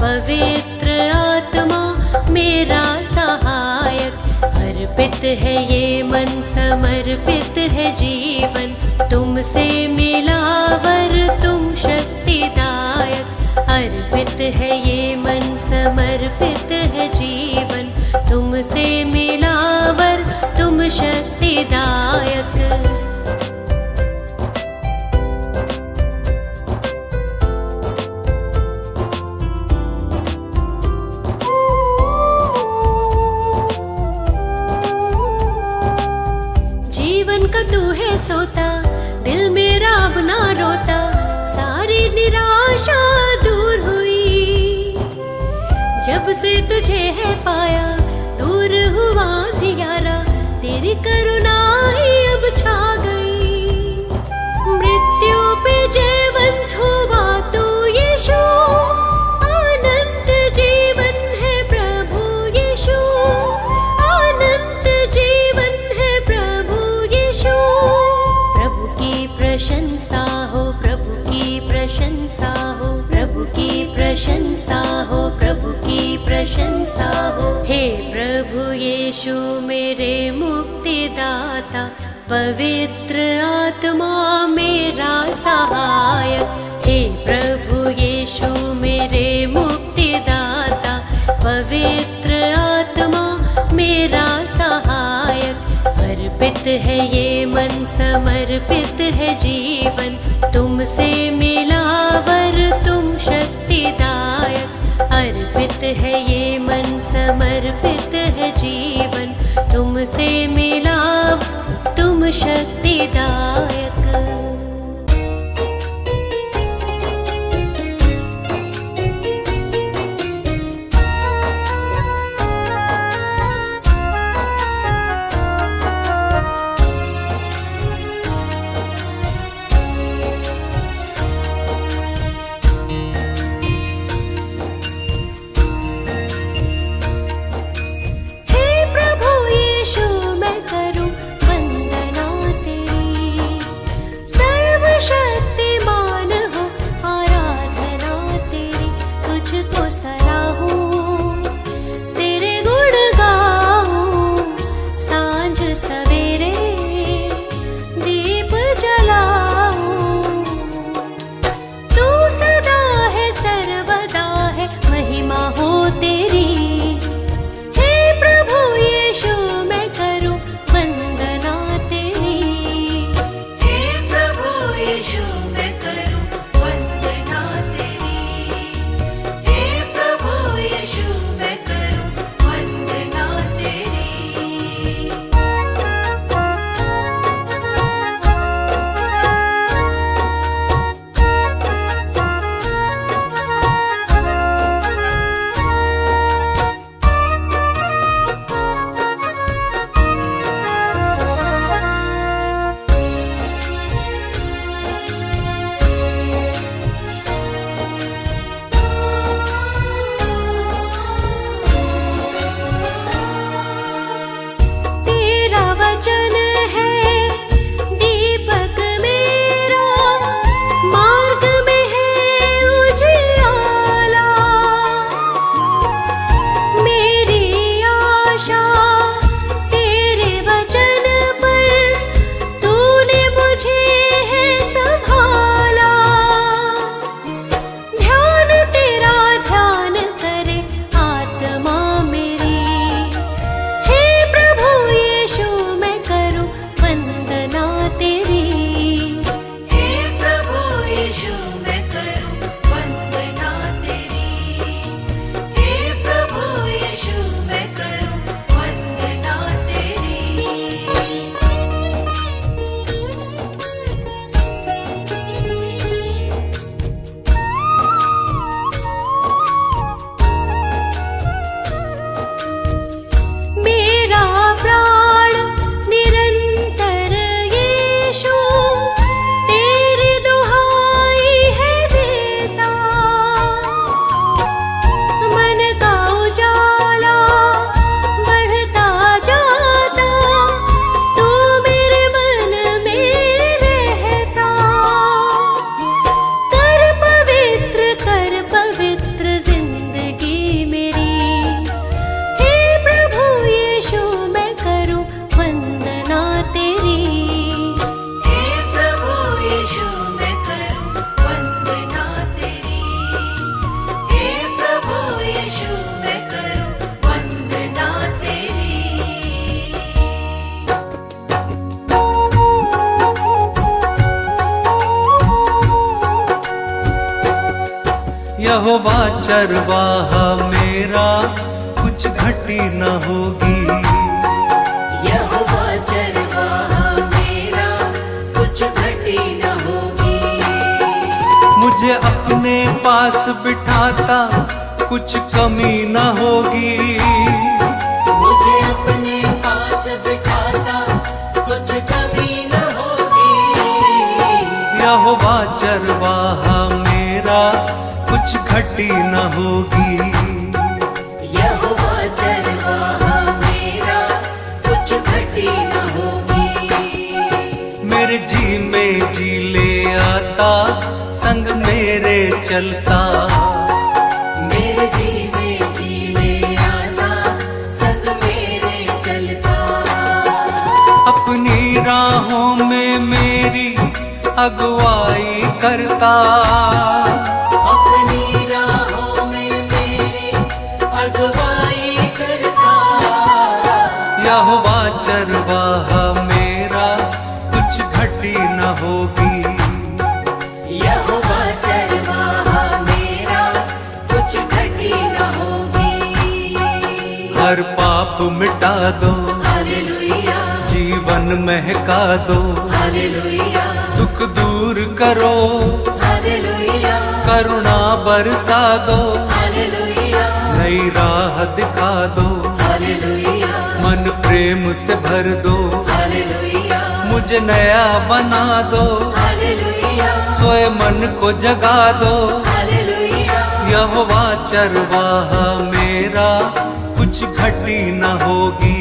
पवित्र आत्मा मेरा सहायक। अर्पित है ये मन, समर्पित है जीवन, तुमसे मिला वर तुम शक्तिदायक। अर्पित है ये मन, समर्पित है जीवन, तुमसे मिला वर तुम शक्तिदायक। जब से तुझे है पाया, दूर हुआ अंधियारा, तेरी करुणा ही अब छा गई। मृत्यु पे जयवंत हुआ तू यीशु, अनंत जीवन है प्रभु यीशु, अनंत जीवन है प्रभु यीशु। प्रभु की प्रशंसा हो, प्रभु की प्रशंसा हो, प्रभु की प्रशंसा हो, प्रभु की प्रशंसा हो। हे प्रभु यीशु मेरे मुक्तिदाता, पवित्र आत्मा मेरा सहायक। हे प्रभु यीशु मेरे मुक्तिदाता, पवित्र आत्मा मेरा सहायक। अर्पित है ये मन, समर्पित है जीवन, तुमसे मिला वर तुम शक्तिदायक। अर्पित है ये मन, समर्पित है जीवन, तुमसे मिला तुम शक्तिदायक। यहोवा चरवाहा मेरा, कुछ घटी न होगी। यहोवा चरवाहा मेरा, कुछ घटी न होगी। मुझे अपने पास बिठाता, कुछ कमी न होगी। मुझे अपने पास बिठाता, कुछ कमी न होगी। यहोवा चरवाहा मेरा, कुछ घटी न होगी। यहोवा चरवाहा मेरा, कुछ घटी न होगी। मेरे जी में जी ले आता, संग मेरे चलता। मेरे जी में जी ले आता, संग मेरे चलता। अपनी राहों में मेरी अगुवाई करता। अपनी राहों में मेरी अगुवाई करता। यहोवा चरवाहा मेरा, कुछ घटी न होगी। यहोवा चरवाहा मेरा, कुछ घटी न होगी। हर पाप मिटा दो, हालेलुया, जीवन महका दो। हालेलुया, दुख दूर करो, हालेलुया, करुणा बरसा दो। हालेलुया, नई राह दिखा दो, हालेलुया, मन प्रेम से भर दो। हालेलुया, मुझे नया बना दो, हालेलुया, सोए मन को जगा दो। हालेलुया, यहोवा चरवाहा मेरा, कुछ घटी न होगी।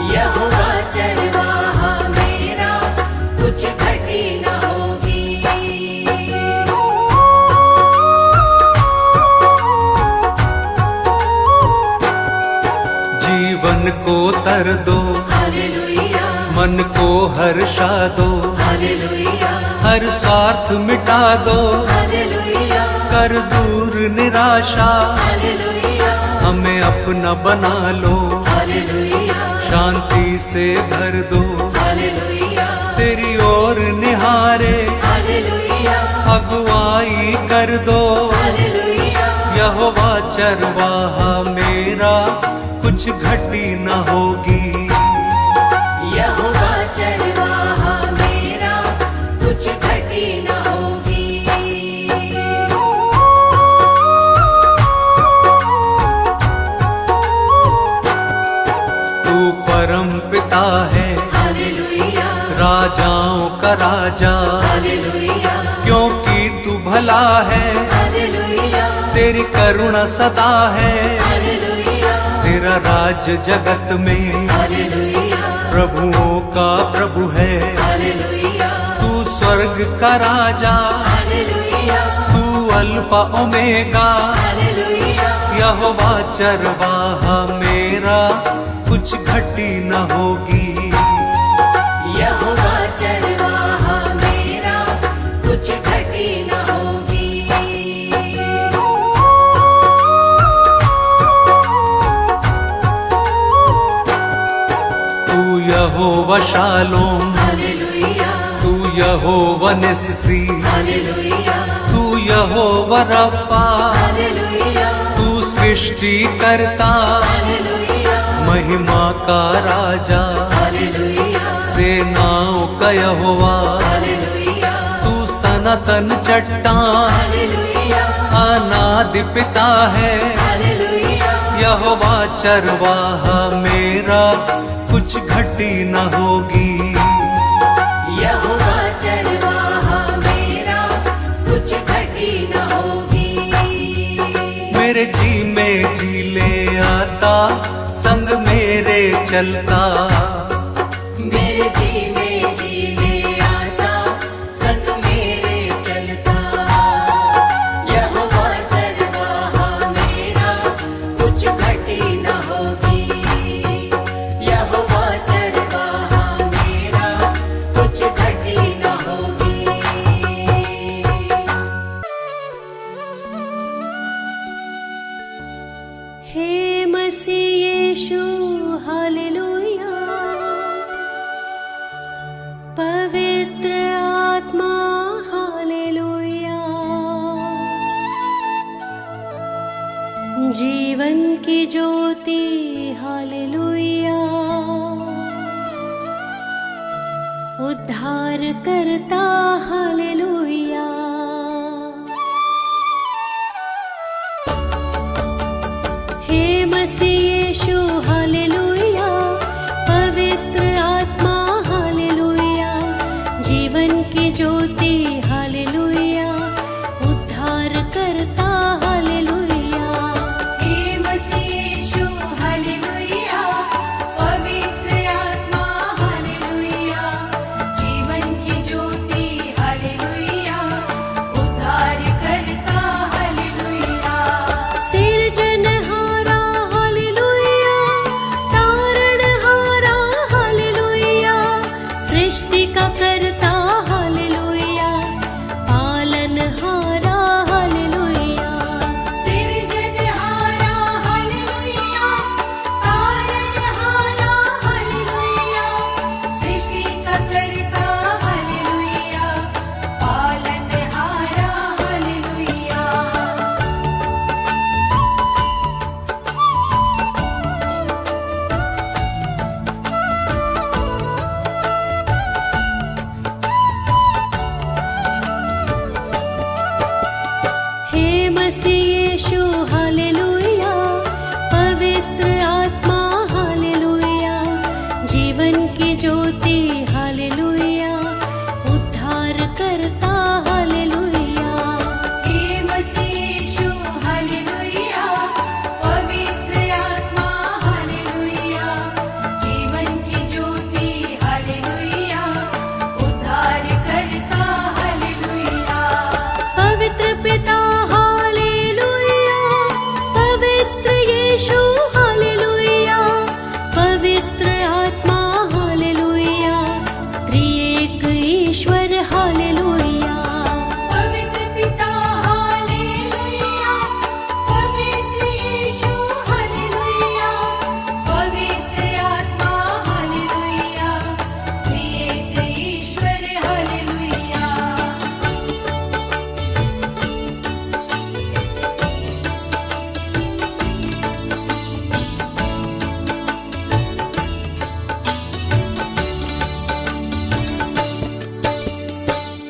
यहोवा चरवाहा मेरा, कुछ घटी न होगी। जीवन को तर दो, हालेलुया, मन को हर्षा दो। हालेलुया, हर स्वार्थ मिटा दो, हालेलुया, कर दूर निराशा। हालेलुया, हमें अपना बना लो, हालेलुया, शांति से भर दो। हालेलुया, तेरी ओर निहारे, हालेलुया, अगुवाई कर दो। हालेलुया, यहोवा चरवाहा मेरा, कुछ घटी न होगी। यहोवा चरवाहा मेरा, कुछ घटी न होगी। तू परम पिता है, हालेलुया, राजाओं का राजा। हालेलुया, क्योंकि तू भला है, हालेलुया, तेरी करुणा सदा है। हालेलुया, तेरा राज जगत में, हालेलुया, प्रभुओं का प्रभु है। हालेलुया, तू स्वर्ग का राजा, हालेलुया, तू अल्फा ओमेगा। हालेलुया, यहोवा चरवाहा मेरा, कुछ घटी न होगी। यहोवा चरवाहा मेरा, कुछ घटी न होगी। तू यहोवा शालोम, हालेलुया, तू यहोवा निस्सी। हालेलुया, तू यहोवा रफा, हालेलुया, तू सृष्टि करता। हालेलुया, महिमा का राजा, हालेलुया, सेनाओं का यहोवा। हालेलुया, तू सनातन चट्टान, हालेलुया, अनादि पिता है। हालेलुया, यहोवा चरवाहा मेरा, कुछ घटी न होगी। यहोवा चरवाहा मेरा, कुछ घटी न होगी। मेरे जी में जी ले आता, संग मेरे चलता। मेरे जी में जी ले आता, संग मेरे चलता। यहोवा चरवाहा मेरा, कुछ घटी न होगी। यहोवा चरवाहा मेरा, कुछ घटी न होगी। हे मसीह यीशु हालेलुया, पवित्र आत्मा हालेलुया, जीवन की ज्योति हालेलुया, उद्धार करता हालेलुया। यीशु हालेलुया, पवित्र आत्मा हालेलुया, जीवन की ज्योति हालेलुया, उद्धार करता हालेलुया। हे मसीह यीशु हालेलुया, पवित्र आत्मा हालेलुया, जीवन की ज्योति हालेलुया, उद्धार करता हालेलुया। पवित्र पिता हालेलुया, पवित्र यीशु हालेलुया, पवित्र आत्मा हालेलुया, त्रिएक ईश्वर हालेलुया। पवित्र पिता हालेलुया, पवित्र यीशु हालेलुया, पवित्र आत्मा हालेलुया, त्रिएक ईश्वर हालेलुया।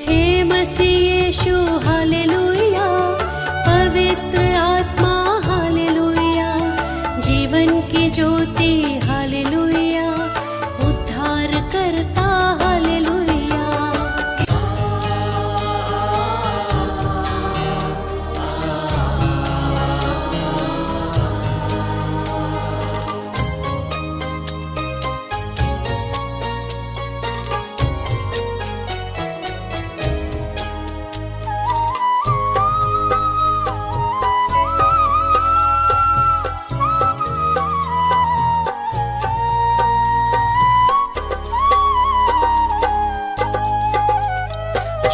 हे मसीह यीशु हालेलुया, पवित्र आत्मा हालेलुया, जीवन की ज्योति हालेलुया, उद्धार करता हालेलुया।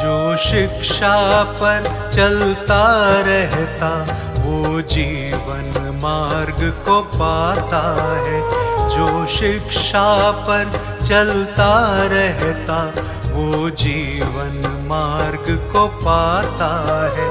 जो शिक्षा पर चलता रहता वो जीवन मार्ग को पाता है। जो शिक्षा पर चलता रहता वो जीवन मार्ग को पाता है।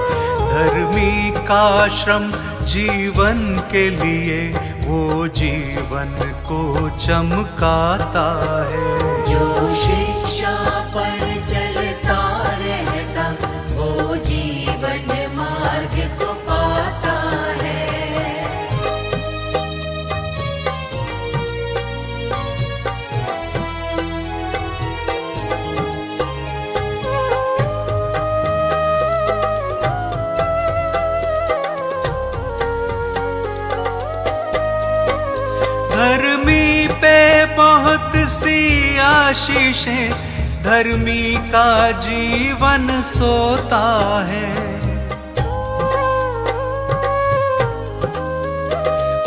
धर्मी का श्रम जीवन के लिए वो जीवन को चमकाता है। जो शिक्षा पर चलता रहता वो जीवन मार्ग को पाता है। धर्मी पे बहुत सी आशीषें, धर्मी का जीवन सोता है।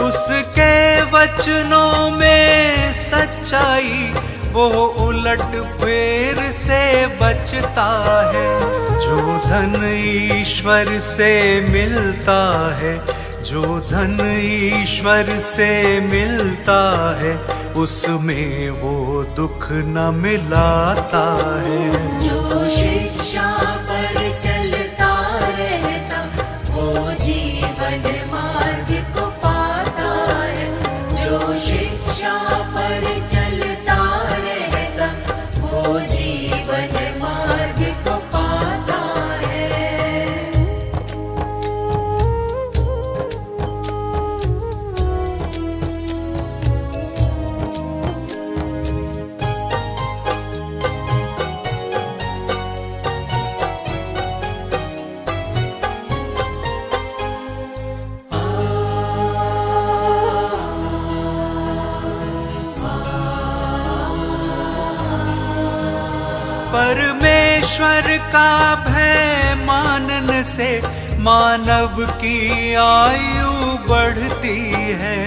उसके वचनों में सच्चाई वो उलट फेर से बचता है। जो धन ईश्वर से मिलता है, जो धन ईश्वर से मिलता है, उसमें वो दुख न मिलाता है। जो शिक्षा पर चलता रहता वो जीवन मार्ग को पाता है। जो शिक्षा पर चलता रहता वो जीवन मार्ग को पाता है। परमेश्वर का भय मानने से मानव की आयु बढ़ती है।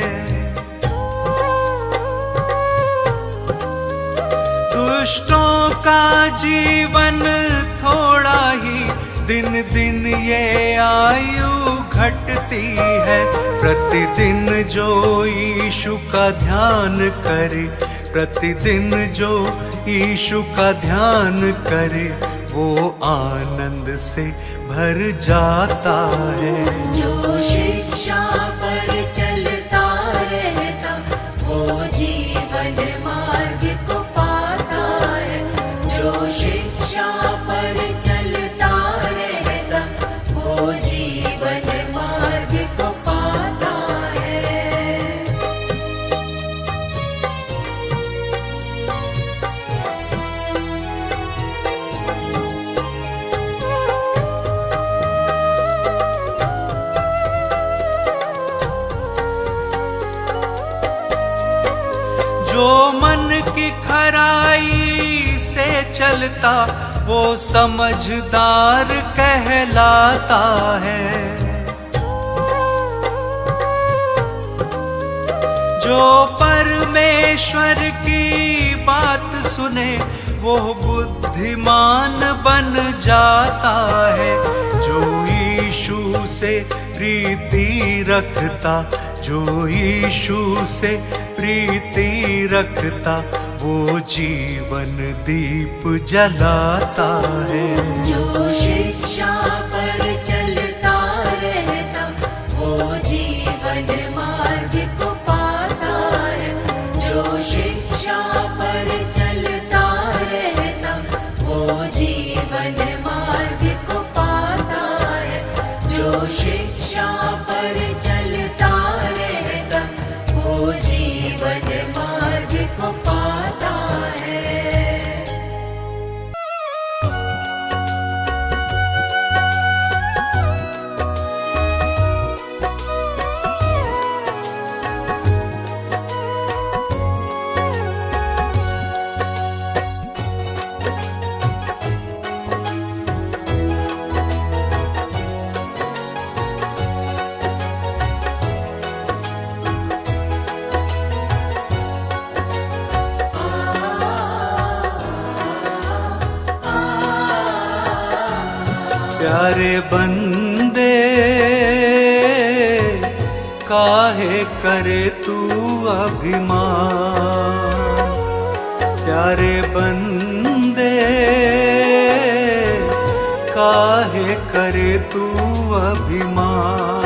दुष्टों का जीवन थोड़ा ही, दिन दिन ये आयु घटती है। प्रतिदिन जो यीशु का ध्यान करे, प्रतिदिन जो यीशु का ध्यान करे, वो आनंद से भर जाता है। जो शिक्षा पर चलता रहता वो जीवन मार्ग को पाता है। जो शिक्षा पर चलता रहता वो जीवन मार्ग चलता वो समझदार कहलाता है। जो परमेश्वर की बात सुने वो बुद्धिमान बन जाता है। जो यीशु से प्रीति रखता, जो यीशु से प्रीति रखता, वो जीवन दीप जलाता है। जो शिक्षा पर चलता रहता वो जीवन मार्ग को पाता है। जो शिक्षा पर चलता रहता वो जीवन मार्ग को पाता है। जो शिक्षा पर चलता रहता वो जीवन मार्ग को पाता है। प्यारे बंदे काहे करे तू अभिमान। प्यारे बंदे काहे करे तू अभिमान।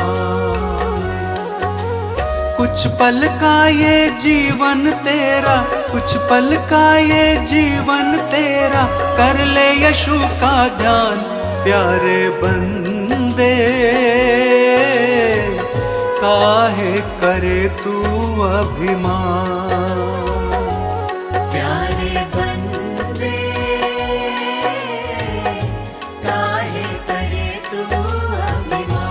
कुछ पल का ये जीवन तेरा, कुछ पल का ये जीवन तेरा, कर ले यीशु का ध्यान। प्यारे बंदे काहे करे तू अभिमान। प्यारे बंदे काहे करे तू अभिमान।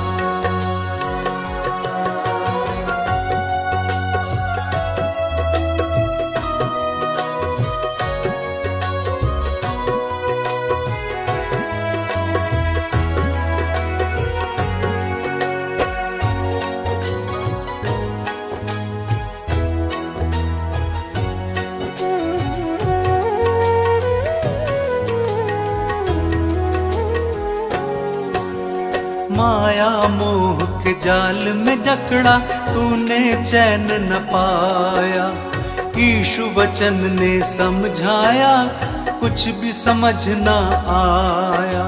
माया मोह के जाल में जकड़ा तूने चैन न पाया। यीशु वचन ने समझाया कुछ भी समझ न आया।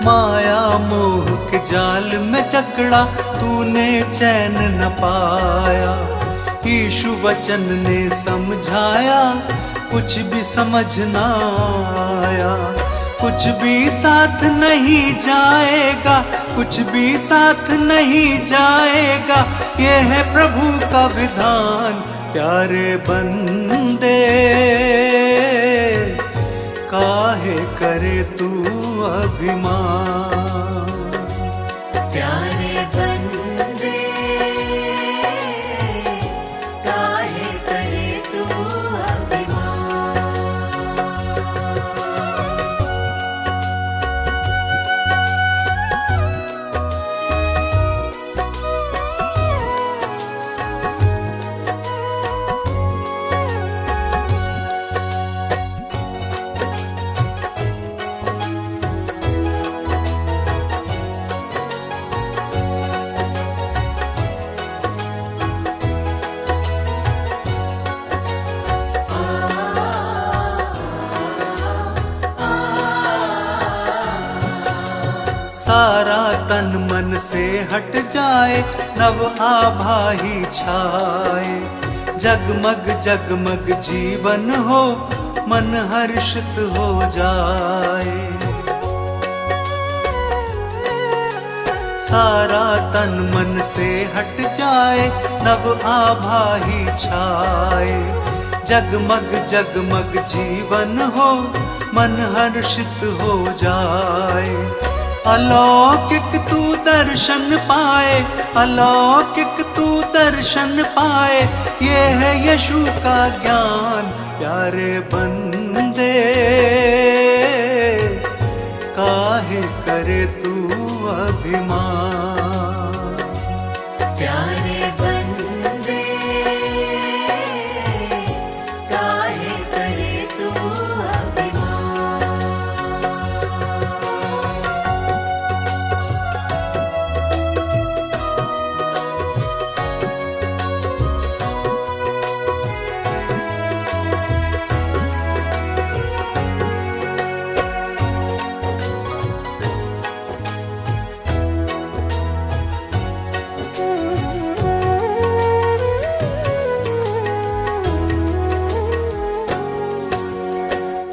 माया मोह के जाल में जकड़ा तूने चैन न पाया। यीशु वचन ने समझाया कुछ भी समझ न आया। कुछ भी साथ नहीं जाएगा, कुछ भी साथ नहीं जाएगा, ये है प्रभु का विधान। प्यारे बंदे काहे करे तू अभिमान। प्यारे बंदे काहे करे तू अभिमान। सारा तन मन से हट जाए, नव आभा ही छाए। जगमग जगमग जीवन हो, मन हर्षित हो जाए। सारा तन मन से हट जाए, नव आभा ही छाए। जगमग जगमग जीवन हो, मन हर्षित हो जाए। अलौकिक तू दर्शन पाए, अलौकिक तू दर्शन पाए, ये है यीशु का ज्ञान। प्यारे बंदे काहे करे तू अभिमान। प्यारे बंदे काहे करे तू अभिमान।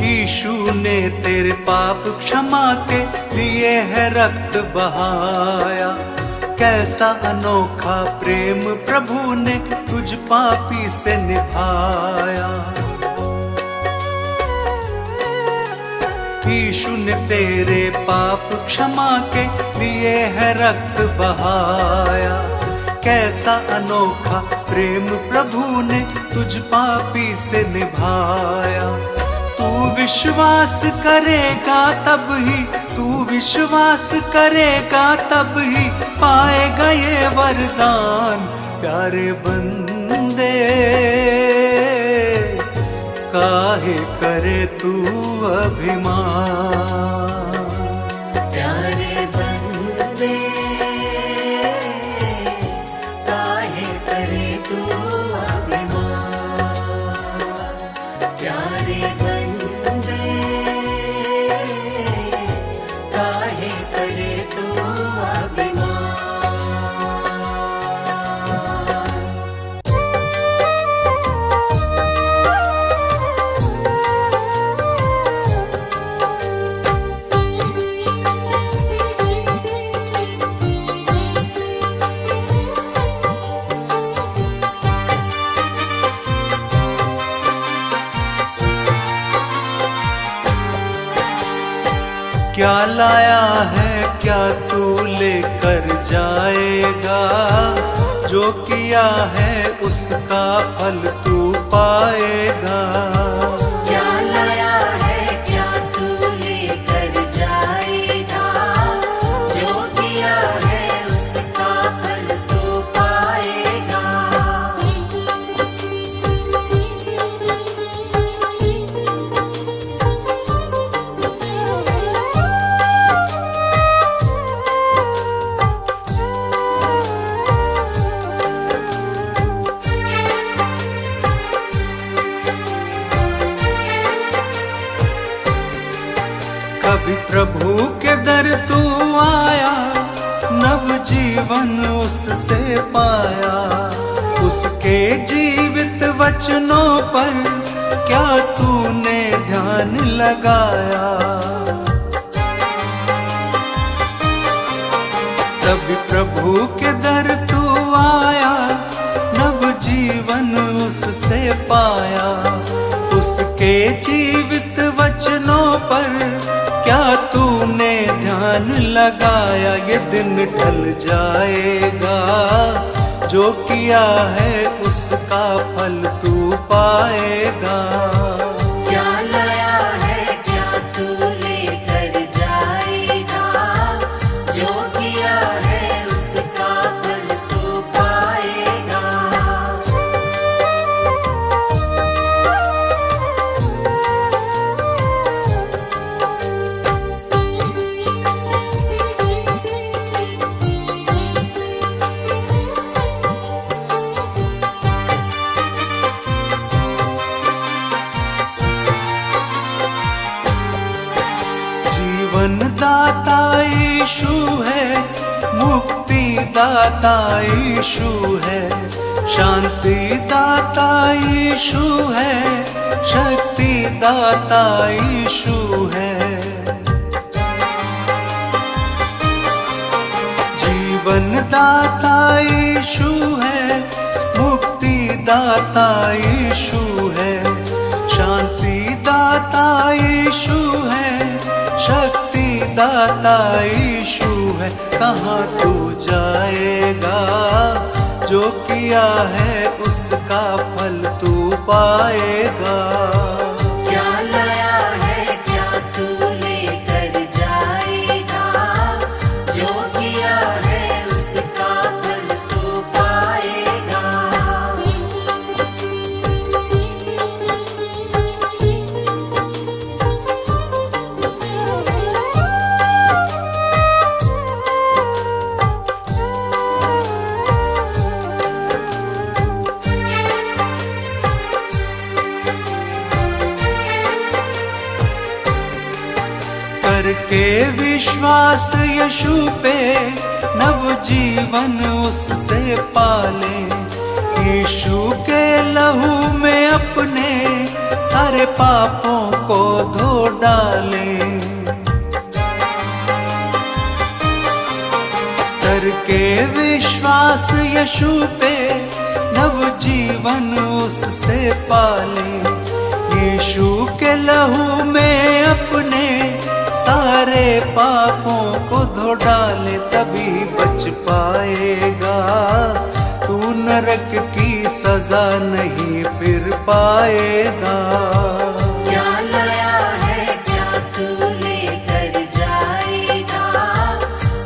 यीशु ने तेरे पाप क्षमा के लिए है रक्त बहाया। कैसा अनोखा प्रेम प्रभु ने तुझ पापी से निभाया। यीशु ने तेरे पाप क्षमा के लिए है रक्त बहाया। कैसा अनोखा प्रेम प्रभु ने तुझ पापी से निभाया। तू विश्वास करेगा तब ही, तू विश्वास करेगा तब ही पाएगा ये वरदान। प्यारे बंदे काहे करे तू अभिमान। प्यारे बंदे काहे करे तू अभिमान। प्यारे बंदे काहे करे तू अभिमान। क्या लाया है क्या तू लेकर जाएगा। जो किया है उसका फल तू पाएगा। क्या लाया है क्या तू लेकर जाएगा। जो किया है उसका फल तू पाएगा। कभी प्रभु के दर तू आया, नव जीवन उससे पाया। उसके जीवित वचनों पर क्या तूने ध्यान लगाया। तभी प्रभु के दर तू आया, नव जीवन उससे पाया। उसके जीवित वचनों पर क्या तूने ध्यान लगाया। ये दिन ढल जाएगा, जो किया है उसका फल तू पाएगा। क्या लाया है क्या तू लेकर जाएगा। जो किया है उसका फल तू पाएगा। जीवन दाता यीशु है, मुक्ति दाता यीशु है, शांति दाता यीशु है, शक्ति दाता यीशु है। जीवन दाता यीशु है, मुक्ति दाता यीशु है, शांति दाता यीशु है, शक्ति दाता यीशु है। कहाँ तू जाएगा, जो किया है उसका फल तू पाएगा। क्या लाया है क्या तू लेकर जाएगा, जो किया है उसका फल तू पाएगा। करके विश्वास यीशु पे नव जीवन उससे पाले, यीशु के लहू में अपने सारे पापों को धो डाले। करके विश्वास यीशु पे नव जीवन उससे पाले, यीशु के लहू में अपने सारे पापों को धो डाले, तभी बच पाएगा तू नरक की सजा नहीं फिर पाएगा। क्या लाया है क्या तू लेकर जाएगा,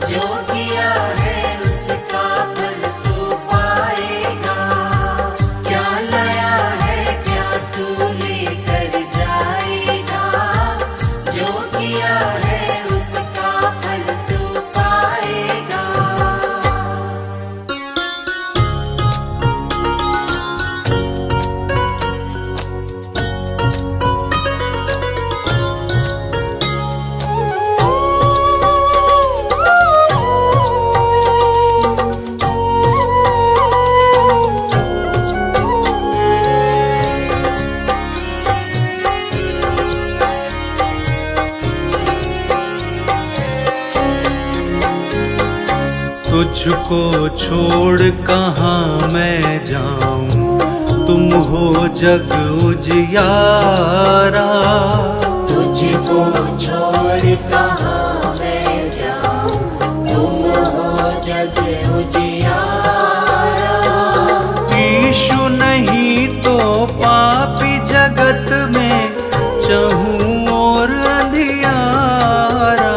जो किया है उसका फल तू पाएगा। क्या लाया है क्या तू लेकर जाएगा, जो किया है उसका फल तू पाएगा। तुझको छोड़ कहाँ मैं जाऊं, तुम हो जग उजियारा। तुझको छोड़ कहाँ मैं जाऊं, तुम हो जग उजियारा। यीशु नहीं तो पापी जगत में चहूं और अंधियारा।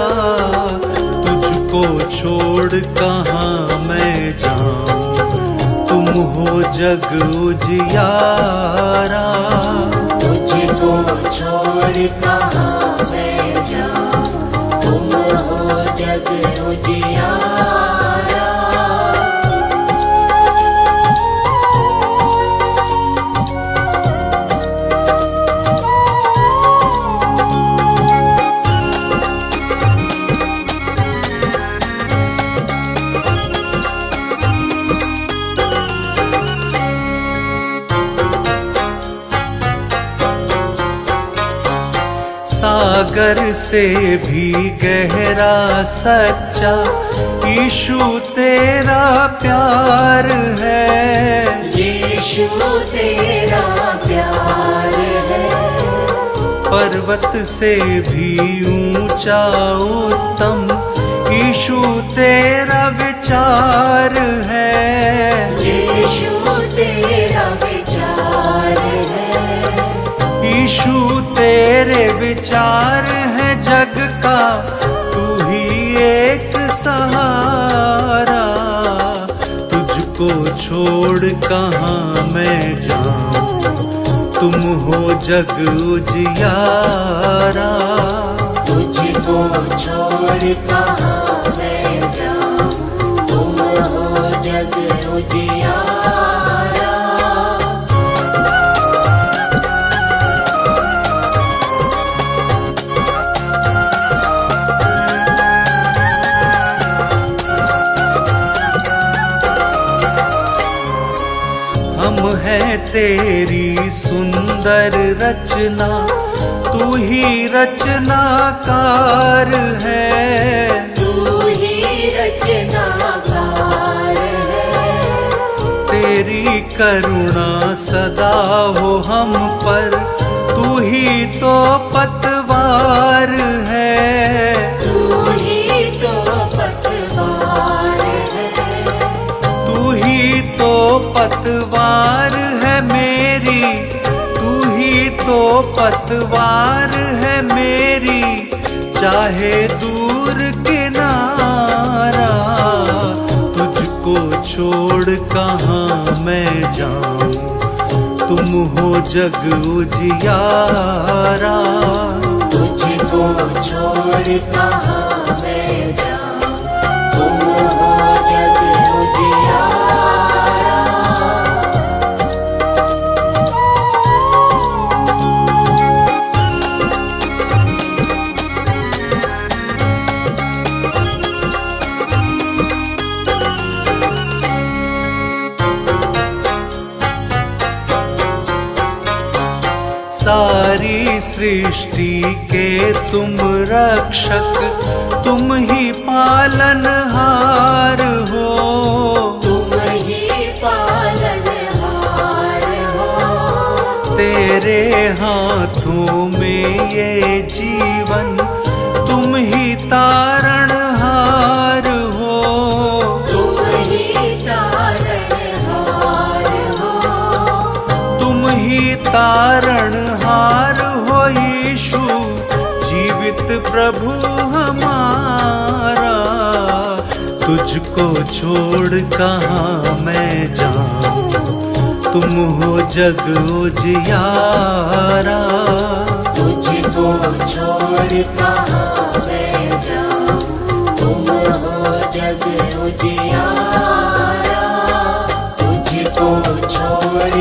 तुझको छोड़ कहाँ मैं जाऊं, तुम हो जग उजियारा। तुझको छोड़ कहाँ मैं जाऊं, तुम हो जग उजियारा। सागर से भी गहरा सच्चा यीशु तेरा प्यार है। यीशु तेरा प्यार है। पर्वत से भी ऊंचा उत्तम यीशु तेरा विचार है। यीशु तेरा विचार है। यीशु तेरे विचार है जग का, तू ही एक सहारा। तुझको छोड़ कहाँ मैं जाऊं, तुम हो जग उजियारा। तुझको छोड़ कहाँ मैं जाऊं, तुम हो जग उजियारा। हम है तेरी सुंदर रचना, तू ही रचनाकार है। तू ही रचनाकार है। तेरी करुणा सदा हो हम पर, तू ही तो पतवार है। तू ही तो पतवार है। तू ही तो पतवार है मेरी तो पतवार है मेरी, चाहे दूर किनारा। तुझको छोड़ कहाँ मैं जाऊं, तुम हो जग उजियारा। तुझको छोड़ कहाँ मैं जाऊं, तुम हो जग उजियारा। सारी सृष्टि के तुम रक्षक, तुम ही पालनहार हो। तुम ही पालनहार हो। तेरे हाथों में ये जीवन, तुम ही तारणहार हो। तुम ही तारणहार हो। तुम ही तारणहार हो यीशु, जीवित प्रभु हमारा। तुझको छोड़ कहाँ मैं जाऊं, तुम हो जग उजियारा। तुझको छोड़ कहाँ मैं जाऊं, तुम हो जग उजियारा। तुझको छोड़